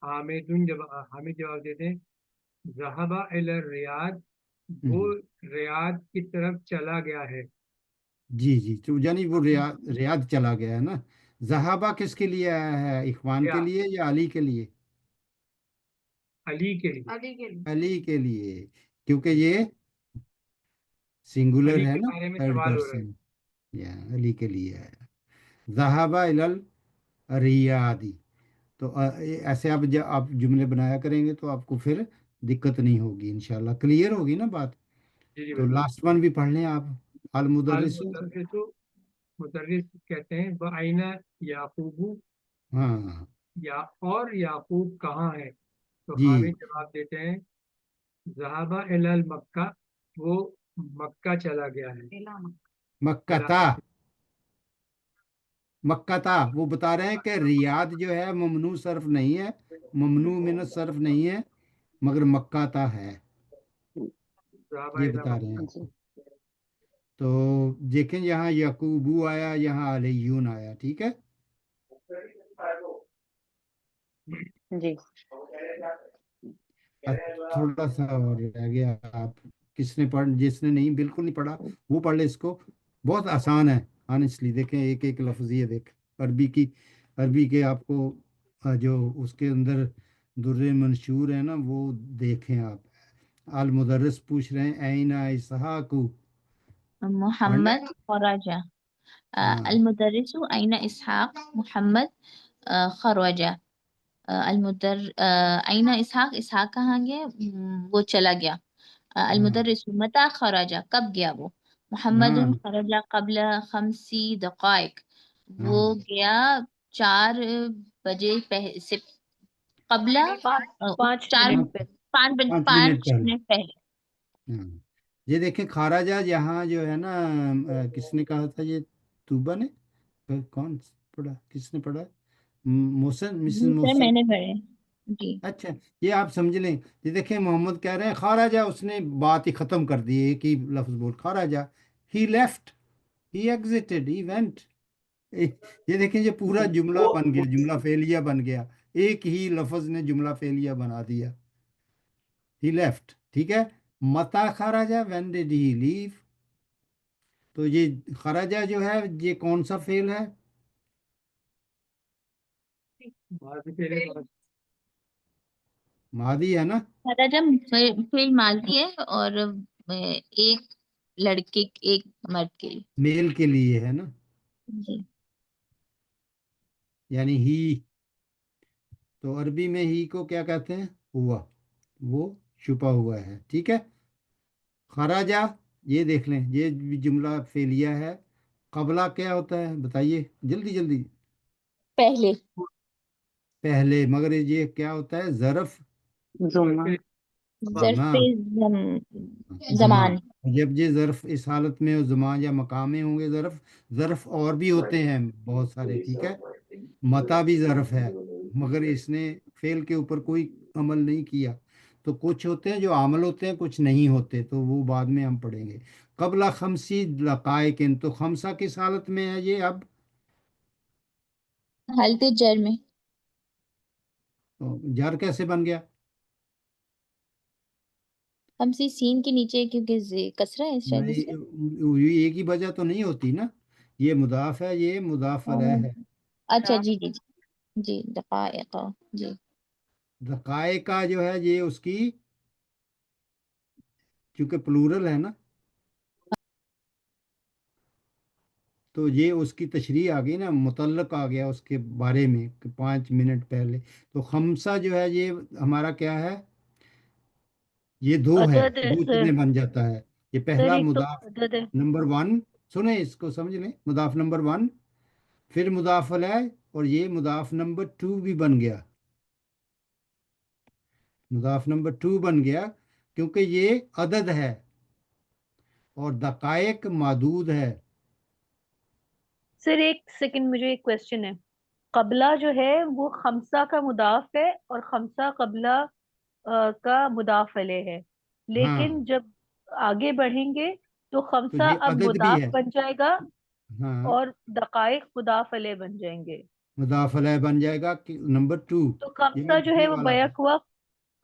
حامد جواب دیتے ہیں ذہبہ الی الریاض، وہ ریاض کی طرف چلا گیا ہے. جی جی، تو یعنی وہ ریاض چلا گیا ہے نا. ذہابہ کس کے لیے آیا ہے؟ اخوان کے کیا لیے یا علی کے لیے؟ علی کے لیے. علی کے لیے. علی کے لیے، کیونکہ یہ سنگولر علی ہے کے نا، بارے میں تھرڈ سوال ہو رہا ہے. پرسن. یا علی کے لیے ہے. ذہابہ ریادی. تو ایسے آپ جملے بنایا کریں گے تو آپ کو پھر دقت نہیں ہوگی، انشاءاللہ کلیئر ہوگی نا بات. جی جی تو بالکل. لاسٹ ون بھی پڑھ لیں آپ. المدرس. المدرس، مدرس کہتے ہیں وَأَيْنَ یعقوب، ہاں یا اور یعقوب کہاں ہے؟ تو جی، حامد جواب دیتے ہیں ذہبہ الی المکہ، وہ مکہ چلا گیا ہے. مکہ الی تا، مکہ تا. وہ بتا رہے ہیں کہ ریاض جو ہے ممنوع صرف نہیں ہے، ممنوع من الصرف نہیں ہے، مگر مکہ تا ہے. ذہبہ یہ الی بتا رہے ہیں آپ جی کو. تو دیکھیں یہاں یعقوبو آیا، یہاں علیون آیا، ٹھیک ہے. جی. تھوڑا سا اور رہ گیا. آپ کس نے جس نے نہیں بالکل نہیں پڑھا وہ پڑھ لے اس کو. بہت آسان ہے آنےسٹلی. دیکھیں ایک ایک لفظ یہ دیکھ عربی کے آپ کو جو اس کے اندر در منشور ہے نا وہ دیکھیں آپ. المدرس پوچھ رہے ہیں این اسحاق. پڑھنا محمد خرج. ہاں المدرس أين إسحاق؟ محمد خرج. أين إسحاق؟ إسحاق کہاں گیا؟ وہ چلا گیا. ہاں المدرس متى خرج؟ کب گیا وہ؟ محمد ہاں خرج قبل 5 دقائق. وہ ہاں گیا 4 بجے سے قبل 4 منٹ 5 پہ. منٹ 5 پہلے. منٹ پہلے. ہاں، یہ دیکھیں خارجہ یہاں جو ہے نا کس نے کہا تھا یہ؟ توبہ نے. کون پڑھا؟ کس نے پڑھا؟ محسن، مسز سر محسن. میں نے پڑھے. جی. اچھا، یہ آپ سمجھ لیں. یہ دیکھیں محمد کہہ رہے ہیں خارجہ، اس نے بات ہی ختم کر دی، ایک ہی لفظ بول خارجہ. He left, he existed, he went. یہ دیکھیں یہ پورا جملہ بن گیا، جملہ فعلیہ بن گیا. ایک ہی لفظ نے جملہ فعلیہ بنا دیا. ہی لیفٹ، ٹھیک ہے. متا خراجہ، وین ڈیڈ ہی لیو. تو یہ خراجہ جو ہے یہ کون سا فعل ہے؟ بعد پہلے ماضی ہے نا. خرج فعل ماضی ہے اور ایک لڑکے ایک مرد کے لیے. میل کے لیے ہے نا، جی. یعنی ہی. تو عربی میں ہی کو کیا کہتے ہیں؟ ہوا. وہ چھپا ہوا ہے، ٹھیک ہے. خراجہ، یہ دیکھ لیں یہ بھی جملہ فعلیہ ہے. قبلہ کیا ہوتا ہے بتائیے جلدی جلدی. پہلے. پہلے، مگر یہ کیا ہوتا ہے؟ ظرف. زما. ظرف ہاں، زمان. زمان. جب یہ ظرف اس حالت میں زمان یا مقام میں ہوں گے ظرف اور بھی ہوتے ہیں بہت سارے، ٹھیک ہے. متا بھی ظرف ہے، مگر اس نے فعل کے اوپر کوئی عمل نہیں کیا. تو کچھ ہوتے ہیں جو عامل ہوتے ہیں، کچھ نہیں ہوتے، تو وہ بعد میں ہم پڑھیں گے. قبل خمسی دقائق. تو خمسہ کس حالت میں ہے یہ اب؟ حالت جر میں. تو جر کیسے بن گیا؟ خمسی سین کے نیچے کیونکہ کسرہ ہے شاید اس میں. نہیں، یہ ایک ہی وجہ تو نہیں ہوتی نا. یہ مضاف ہے، یہ مضاف علیہ ہے. اچھا جی جی جی جی. دقائق. جی. دقائق کا جو ہے یہ اس کی، چونکہ پلورل ہے نا، تو یہ اس کی تشریح آ گئی نا، متعلق آ گیا اس کے بارے میں کہ 5 منٹ پہلے. تو خمسہ جو ہے یہ ہمارا کیا ہے؟ یہ دو ہے. عدد ہے دو سر. کتنے بن جاتا ہے؟ یہ سر پہلا ایک تو مضاف عدد ہے. نمبر 1. سنیں اس کو سمجھ لیں. مضاف نمبر 1، پھر مضاف علیہ، اور یہ مضاف نمبر 2 بھی بن گیا. مضاف نمبر 2 بن گیا کیونکہ یہ عدد ہے اور دقائق معدود ہے. سر ایک سیکنڈ، مجھے ایک کوشچن ہے. قبلہ جو ہے وہ خمسہ کا مضاف ہے اور خمسہ قبلہ کا مضاف علیہ ہے، ہاں، لیکن جب آگے بڑھیں گے تو تو خمسہ یہ اب عدد بھی مضاف ہے. بن جائے گا हाँ, اور دقائق مضاف الیہ بن جائیں گے. مضاف علیہ بن جائے گا. کہ نمبر 2 تو یہ خمسہ میں جو ہے لکھنے وہ والا تھا. بیک وقت،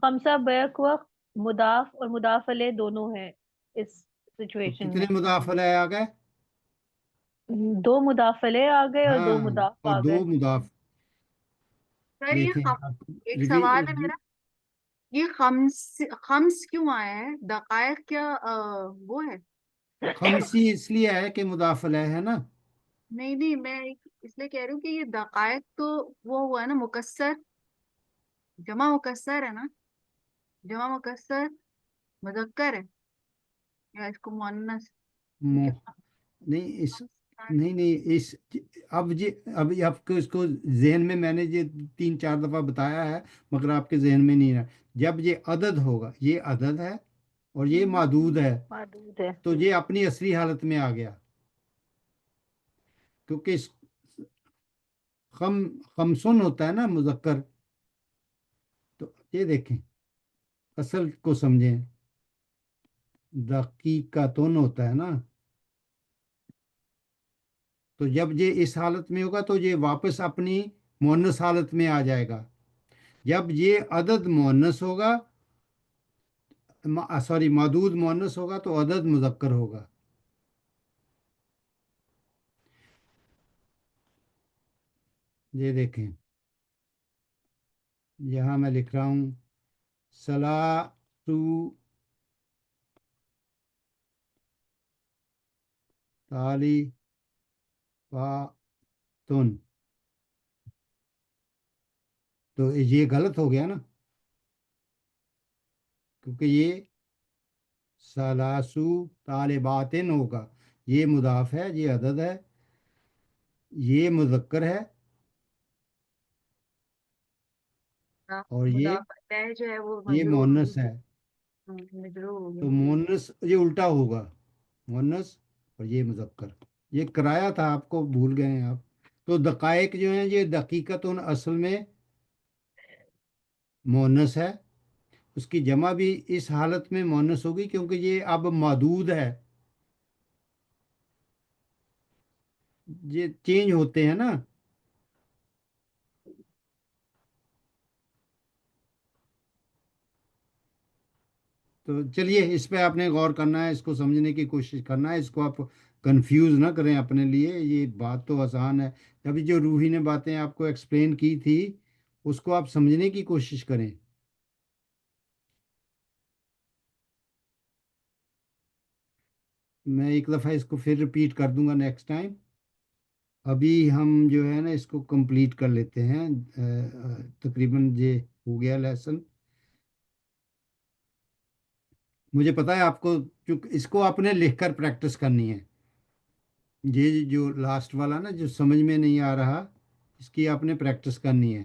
خمسہ بیک وقت مضاف اور مضاف الیہ دونوں ہیں اس تو سچویشن کتنے میں. مضاف علیہ آ گئے؟ دو مضاف الیہ آ گئے اور دو ہاں، مضاف اور آ دو گئے. مضاف. سر یہ دیکھیں آپ ایک سوال ہے میرا، یہ خمس کیوں آیا ہے؟ دقائق کیا وہ ہے؟ خمسی اس لیے ہے کہ مضاف علیہ ہے نا. نہیں نہیں، میں اس لیے کہہ رہی ہوں کہ یہ دقائق تو وہ ہوا ہے نا، مکسر، جمع مکسر ہے نا، جمع مکسر مذکر ہے یا اس کو مؤنث؟ مو نہیں اس نہیں نہیں اس اب آپ کو اس کو ذہن میں نے یہ 3-4 دفعہ بتایا ہے، مگر آپ کے ذہن میں نہیں رہا. جب یہ عدد ہوگا، یہ عدد ہے اور یہ معدود ہے، محدود ہے. تو یہ اپنی اصلی حالت میں آ گیا. کیونکہ خمسن ہوتا ہے نا مذکر. تو یہ دیکھیں، اصل کو سمجھیں، دقیقتن ہوتا ہے نا. تو جب یہ اس حالت میں ہوگا تو یہ واپس اپنی مؤنث حالت میں آ جائے گا. جب یہ عدد مؤنث ہوگا، سوری معدود مؤنث ہوگا تو عدد مذکر ہوگا. یہ دیکھیں، یہاں میں لکھ رہا ہوں سلاسو تالی باتن. تو یہ غلط ہو گیا نا، کیونکہ یہ سلاسو طالباتن ہوگا. یہ مضاف ہے، یہ عدد ہے، یہ مذکر ہے، اور مضاف الیہ جو ہے وہ یہ مجرور مؤنث ہے. مجرور ہو تو گیا. مؤنث یہ الٹا ہوگا، مؤنث اور یہ مذکر. یہ کرایا تھا آپ کو، بھول گئے ہیں آپ. تو دقائق جو ہیں یہ دقیقت اصل میں مؤنث ہے. اس کی جمع بھی اس حالت میں مؤنث ہوگی کیونکہ یہ اب معدود ہے. یہ چینج ہوتے ہیں نا. تو چلیے اس پہ آپ نے غور کرنا ہے، اس کو سمجھنے کی کوشش کرنا ہے. اس کو آپ کنفیوز نہ کریں اپنے لیے، یہ بات تو آسان ہے. ابھی جو روحی نے باتیں آپ کو ایکسپلین کی تھی اس کو آپ سمجھنے کی کوشش کریں. میں ایک دفعہ اس کو پھر رپیٹ کر دوں گا نیکسٹ ٹائم. ابھی ہم جو ہے نا اس کو کمپلیٹ کر لیتے ہیں. تقریباً یہ ہو گیا لیسن. مجھے پتا ہے آپ کو، چونکہ اس کو آپ نے لکھ کر پریکٹس کرنی ہے. یہ جو لاسٹ والا نا جو سمجھ میں نہیں آ رہا، اس کی آپ نے پریکٹس کرنی ہے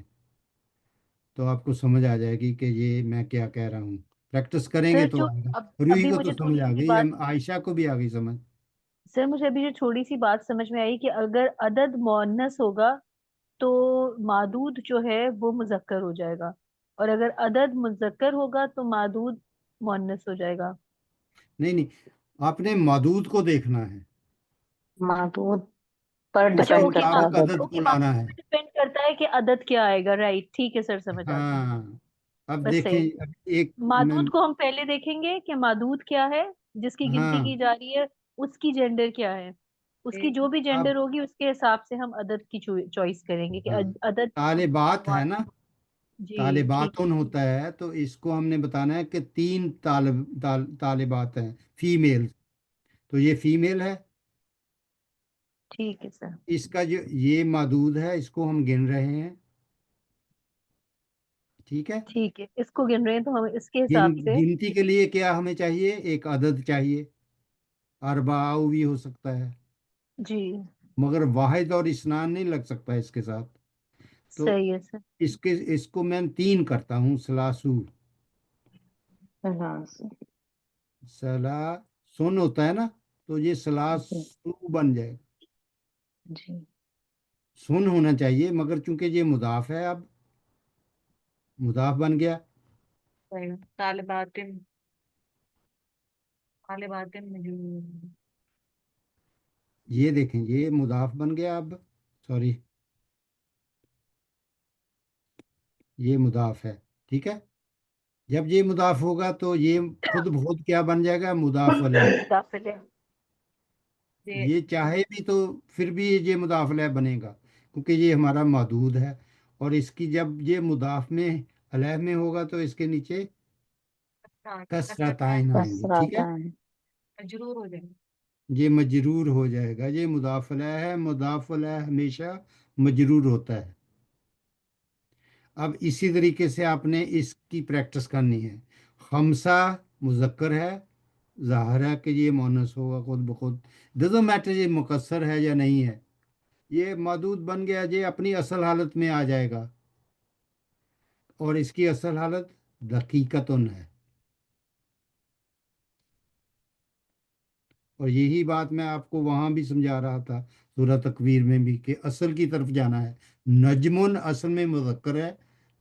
تو آپ کو سمجھ آ جائے گی کہ یہ میں کیا کہہ رہا ہوں. پریکٹس کریں گے سر تو جو آئے گا. اب روحی ابھی کو تو مجھے سمجھ تھوڑی آ سی گئی، بات، عائشہ کو بھی آ گئی سمجھ. سر مجھے ابھی جو تھوڑی سی بات سمجھ میں آئی کہ اگر عدد مؤنث ہوگا تو معدود جو ہے وہ مذکر ہو جائے گا، اور اگر عدد مذکر ہوگا تو معدود مؤنث ہو جائے گا. نہیں نہیں، آپ نے مادود کو دیکھنا ہے، معدود پر اس اچھا کے ڈپینڈ اوکے کرتا مطابق ہے. عدد کو اوکے، لانا ہے. معدود پہ ڈپینڈ کرتا ہے کہ عدد کیا آئے گا. رائٹ، ٹھیک ہے سر، سمجھ آ گئی. ہاں، اب بس دیکھیں صحیح. اب ایک میں. معدود کو ہم پہلے دیکھیں گے کہ معدود کیا ہے جس کی گنتی ہاں، کی جا رہی ہے، اس کی جینڈر کیا ہے. اس کی جو بھی اب جینڈر ہوگی اس کے حساب سے ہم عدد کی چوائس کریں گے کہ ہاں، عدد. طالبات ہے نا، جی ٹھیک ہے. طالباتن ہوتا ہے تو اس کو ہم نے بتانا ہے کہ 3 طالبات ہیں فیمیل. تو یہ فیمیل ہے. ٹھیک ہے سر. اس کا جو یہ معدود ہے اس کو ہم گن رہے ہیں. ٹھیک ہے. ٹھیک ہے، اس کو گن رہے ہیں تو ہم اس کے حساب سے. گنتی کے لیے کیا ہمیں چاہیے؟ ایک عدد چاہیے. ارباؤ بھی ہو سکتا ہے، جی مگر واحد اور اسنان نہیں لگ سکتا اس کے ساتھ. تو صحیح ہے سر. اس کو میں 3 کرتا ہوں. سلاسو، ہاں جی. سلا سن ہوتا ہے نا، تو یہ سلاسو بن جائے گا. جی سن ہونا چاہیے مگر چونکہ یہ مضاف ہے، اب مضاف بن گیا. طالبات، طالبات مجرور. ये देखें, ये मुदाफ बन गया अब, सॉरी, ये मुदाफ है, ठीक है। जब ये मुदाफ होगा तो ये खुद बहुत क्या बन जाएगा, मुदाफ अलैह। मुदाफिल है। ये चाहे भी तो फिर भी ये मुदाफ अलैह बनेगा, क्योंकि ये हमारा महदूद है। और इसकी जब ये मुदाफ में अलैह में होगा तो इसके नीचे कसरताइन आएंगी, ठीक है। कसरातान। मजरूर हो जाएगा। ये मजरूर हो जाएगा, ये मुदाफ अलैह है, मुदाफ अलैह हमेशा मजरूर होता है। अब इसी तरीके से आपने इसकी प्रैक्टिस करनी है। खमसा मुज़क्कर है, ज़ाहिर है कि ये मोनस होगा खुद ब खुद, डज़न्ट मैटर ये मुकस्सर है या नहीं है, ये मदूद बन गया, ये अपनी असल हालत में आ जाएगा। और इसकी असल हालत दकीकतुन है। और यही बात मैं आपको वहाँ भी समझा रहा था सूरह तकवीर में भी, कि असल की तरफ जाना है। नजमुन असल में मुज़क्कर है,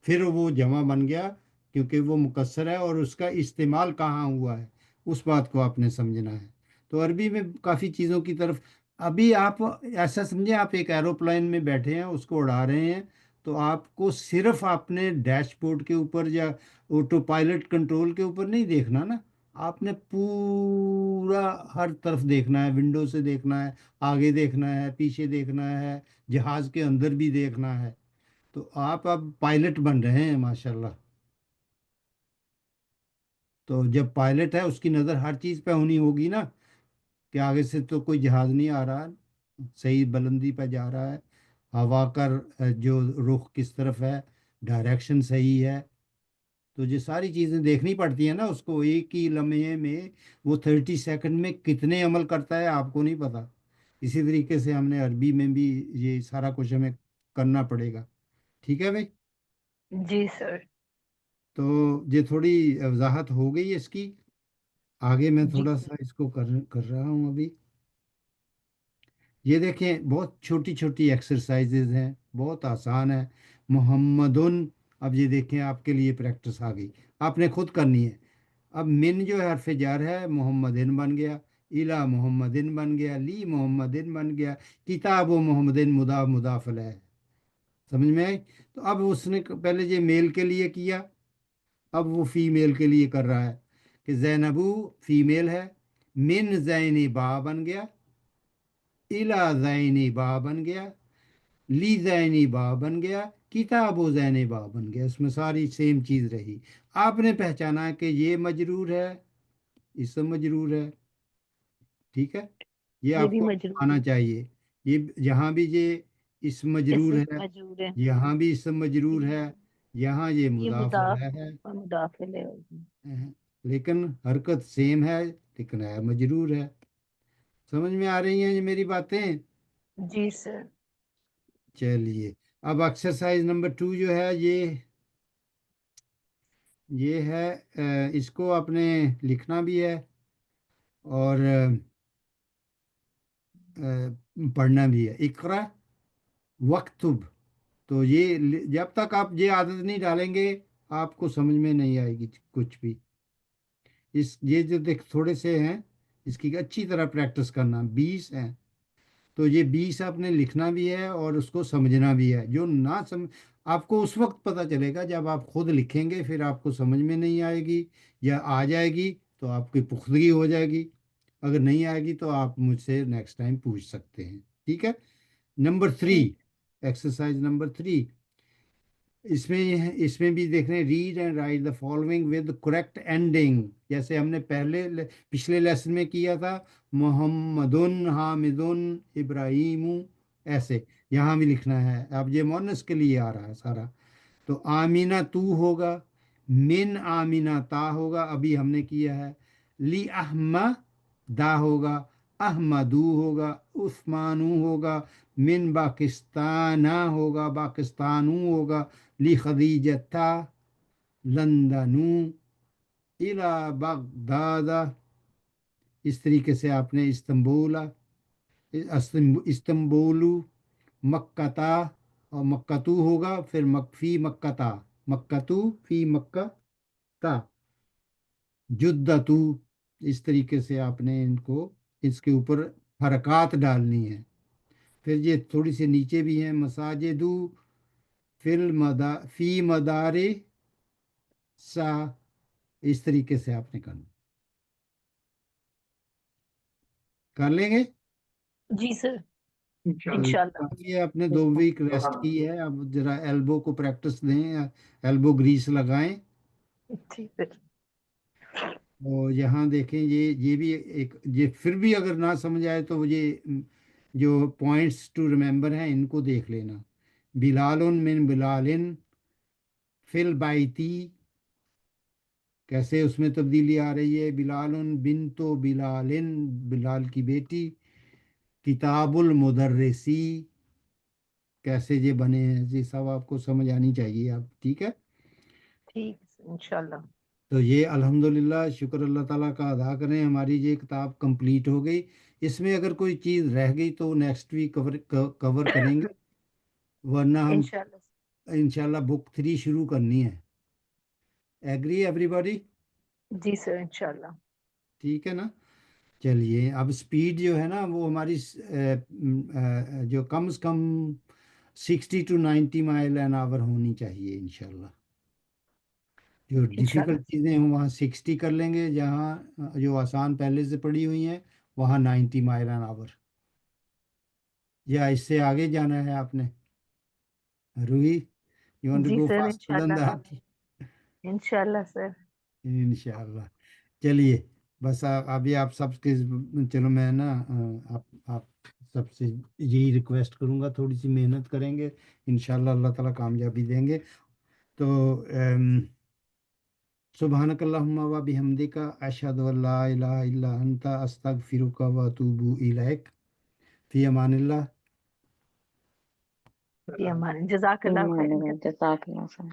फिर वो जमा बन गया क्योंकि वो मुकस्सर है, और उसका इस्तेमाल कहाँ हुआ है उस बात को आपने समझना है। तो अरबी में काफ़ी चीज़ों की तरफ, अभी आप ऐसा समझे आप एक एरोप्लेन में बैठे हैं, उसको उड़ा रहे हैं, तो आपको सिर्फ अपने डैशबोर्ड के ऊपर या ऑटो पायलट कंट्रोल के ऊपर नहीं देखना ना, आपने पूरा हर तरफ देखना है, विंडो से देखना है, आगे देखना है, पीछे देखना है, जहाज के अंदर भी देखना है। तो आप अब पायलट बन रहे हैं माशाल्लाह। तो जब पायलट है उसकी नज़र हर चीज़ पे होनी होगी ना, कि आगे से तो कोई जहाज नहीं आ रहा, सही बुलंदी पे जा रहा है, हवा का जो रुख किस तरफ है, डायरेक्शन सही है। तो ये सारी चीज़ें देखनी पड़ती है ना उसको, एक ही लम्हे में वो 30 सेकंड में कितने अमल करता है आपको नहीं पता। इसी तरीके से हमने अरबी में भी ये सारा कुछ हमें करना पड़ेगा, ठीक है भाई। जी सर। तो ये थोड़ी वजाहत हो गई है इसकी। आगे मैं जी थोड़ा सर। सा इसको कर रहा हूँ अभी। ये देखें, बहुत छोटी छोटी एक्सरसाइजेज हैं, बहुत आसान है। मोहम्मदुन, अब ये देखें आपके लिए प्रैक्टिस आ गई, आपने खुद करनी है। अब मिन जो है हरफ जार है, मोहम्मदिन बन गया, इला मोहम्मदिन बन गया, ली मोहम्मदिन बन गया, किताब मोहम्मदिन मुदाफ मुदाफ अलैह है। समझ में आई? तो अब उसने पहले ये मेल के लिए किया, अब वो फीमेल के लिए कर रहा है, कि जैनबू फीमेल है, मिन जैनी बा बन गया, इला जैनी बा बन गया, ली जैनी बा बन गया, किताबो जैनी बा बन गया। इसमें सारी सेम चीज़ रही। आपने पहचाना कि ये मजरूर है, इसम मजरूर है, ठीक है। ये ये भी आपको मजरूर आना है। चाहिए। ये यहाँ भी ये इसम मजरूर इसम है, मजरूर है। यहाँ भी इसम मजरूर है, यहाँ ये ये मुदाफ मुदाफ अलैह है। और मुदाफिल है। लेकिन हरकत सेम है, लेकिन है मजरूर है। समझ में आ रही हैं ये मेरी बातें? जी सर। चलिए, अब एक्सरसाइज नंबर 2 जो है, ये है, इसको आपने लिखना भी है और पढ़ना भी है। इकरा वक्तुब। तो ये जब तक आप ये आदत नहीं डालेंगे आपको समझ में नहीं आएगी कुछ भी। ये जो देख थोड़े से हैं, इसकी अच्छी तरह प्रैक्टिस करना, 20 हैं। तो ये 20 आपने लिखना भी है और उसको समझना भी है। जो ना समझ, आपको उस वक्त पता चलेगा जब आप खुद लिखेंगे, फिर आपको समझ में नहीं आएगी, या आ जाएगी तो आपकी पुख्तगी हो जाएगी। अगर नहीं आएगी तो आप मुझसे नेक्स्ट टाइम पूछ सकते हैं, ठीक है। नंबर 3, ठीक। एक्सरसाइज नंबर 3, इसमें भी देख रहे हैं, read and right the following with correct ending. जैसे हमने पिछले लेसन में किया था, मोहम्मदुन हामिदुन इब्राहिम, ऐसे यहाँ भी लिखना है। अब ये मोनस के लिए आ रहा है सारा। तो आमीना तू होगा, मिन आमीना ता होगा, अभी हमने किया है। ली अहमा दा होगा, अहमदू होगा, उस्मानू होगा, मिन पाकिस्ताना होगा, पाकिस्तानू होगा, ली खदीजता लंदनू, इला बगदादा। इस तरीके से आपने इस्तंबुला, इस्तंबुलू, मक्कता, और मक्कतू होगा, फिर मकफी मक्कता, मक्कतू फी मक्कता, जुद्दतू। इस तरीके से आपने इनको इसके ऊपर حرکات डालनी है। फिर ये थोड़ी सी नीचे भी हैं, मसाजिदु फी मदारे सा, इस तरीके से आपने करना। कर लेंगे। जी सर, तो इंशाल्लाह। इंशाल्लाह। ये आपने 2 वीक रेस्ट की है, अब जरा एल्बो को प्रैक्टिस दें, एल्बो ग्रीस लगाएं। जी सर। और यहाँ देखें, ये भी एक, ये फिर भी अगर ना समझ आए तो ये जो पॉइंट्स टू रिमेंबर हैं इनको देख लेना। बिलालुन मिन बिलालिन फिल बाइती, कैसे उसमें तब्दीली आ रही है। बिलालुन बिन तो बिलालिन, बिलाल की बेटी। किताबुल मुदर्रिसी, कैसे ये बने हैं, ये सब आपको समझ आनी चाहिए आप, ठीक है। ठीक है सर, इंशाल्लाह। तो ये अल्हम्दुलिल्लाह, शुक्र अल्लाह ताला का अदा करें, हमारी ये किताब कंप्लीट हो गई। इसमें अगर कोई चीज़ रह गई तो नेक्स्ट वीक कवर करेंगे, वरना हम इंशाल्लाह। इंशाल्लाह बुक 3 शुरू करनी है। Agree everybody? जी सर, इंशाल्लाह। ठीक है ना। चलिए, अब स्पीड जो है ना वो हमारी जो कम से कम 60 to 90 माइल एन आवर होनी चाहिए इंशाल्लाह। जो इंशाल्लाह। डिफ़िकल्ट चीज़ें हों वहाँ 60 कर लेंगे, जहाँ जो आसान पहले से पड़ी हुई हैं वहाँ 90 माइल एन आवर। या इससे आगे जाना है आपने? रूही, यू वांट टू जी गो सर, फास्टर देन इंशाल्लाह। दैट? इंशाल्लाह सर। इंशाल्लाह। चलिए, बस अभी आप सबके, चलो मैं ना आप सबसे यही रिक्वेस्ट करूँगा, थोड़ी सी मेहनत करेंगे, इंशाल्लाह अल्लाह ताला कामयाबी देंगे। तो सुबहानक अल्लाहुम्मा व बिहम्दिका अशहदु अल्ला इलाहा इल्ला अंता अस्तगफिरुका व अतूबु इलैक। फी अमानिल्लाह। ये हमारे जज़ाकल्लाह खैरन। जज़ाकल्लाह खैर।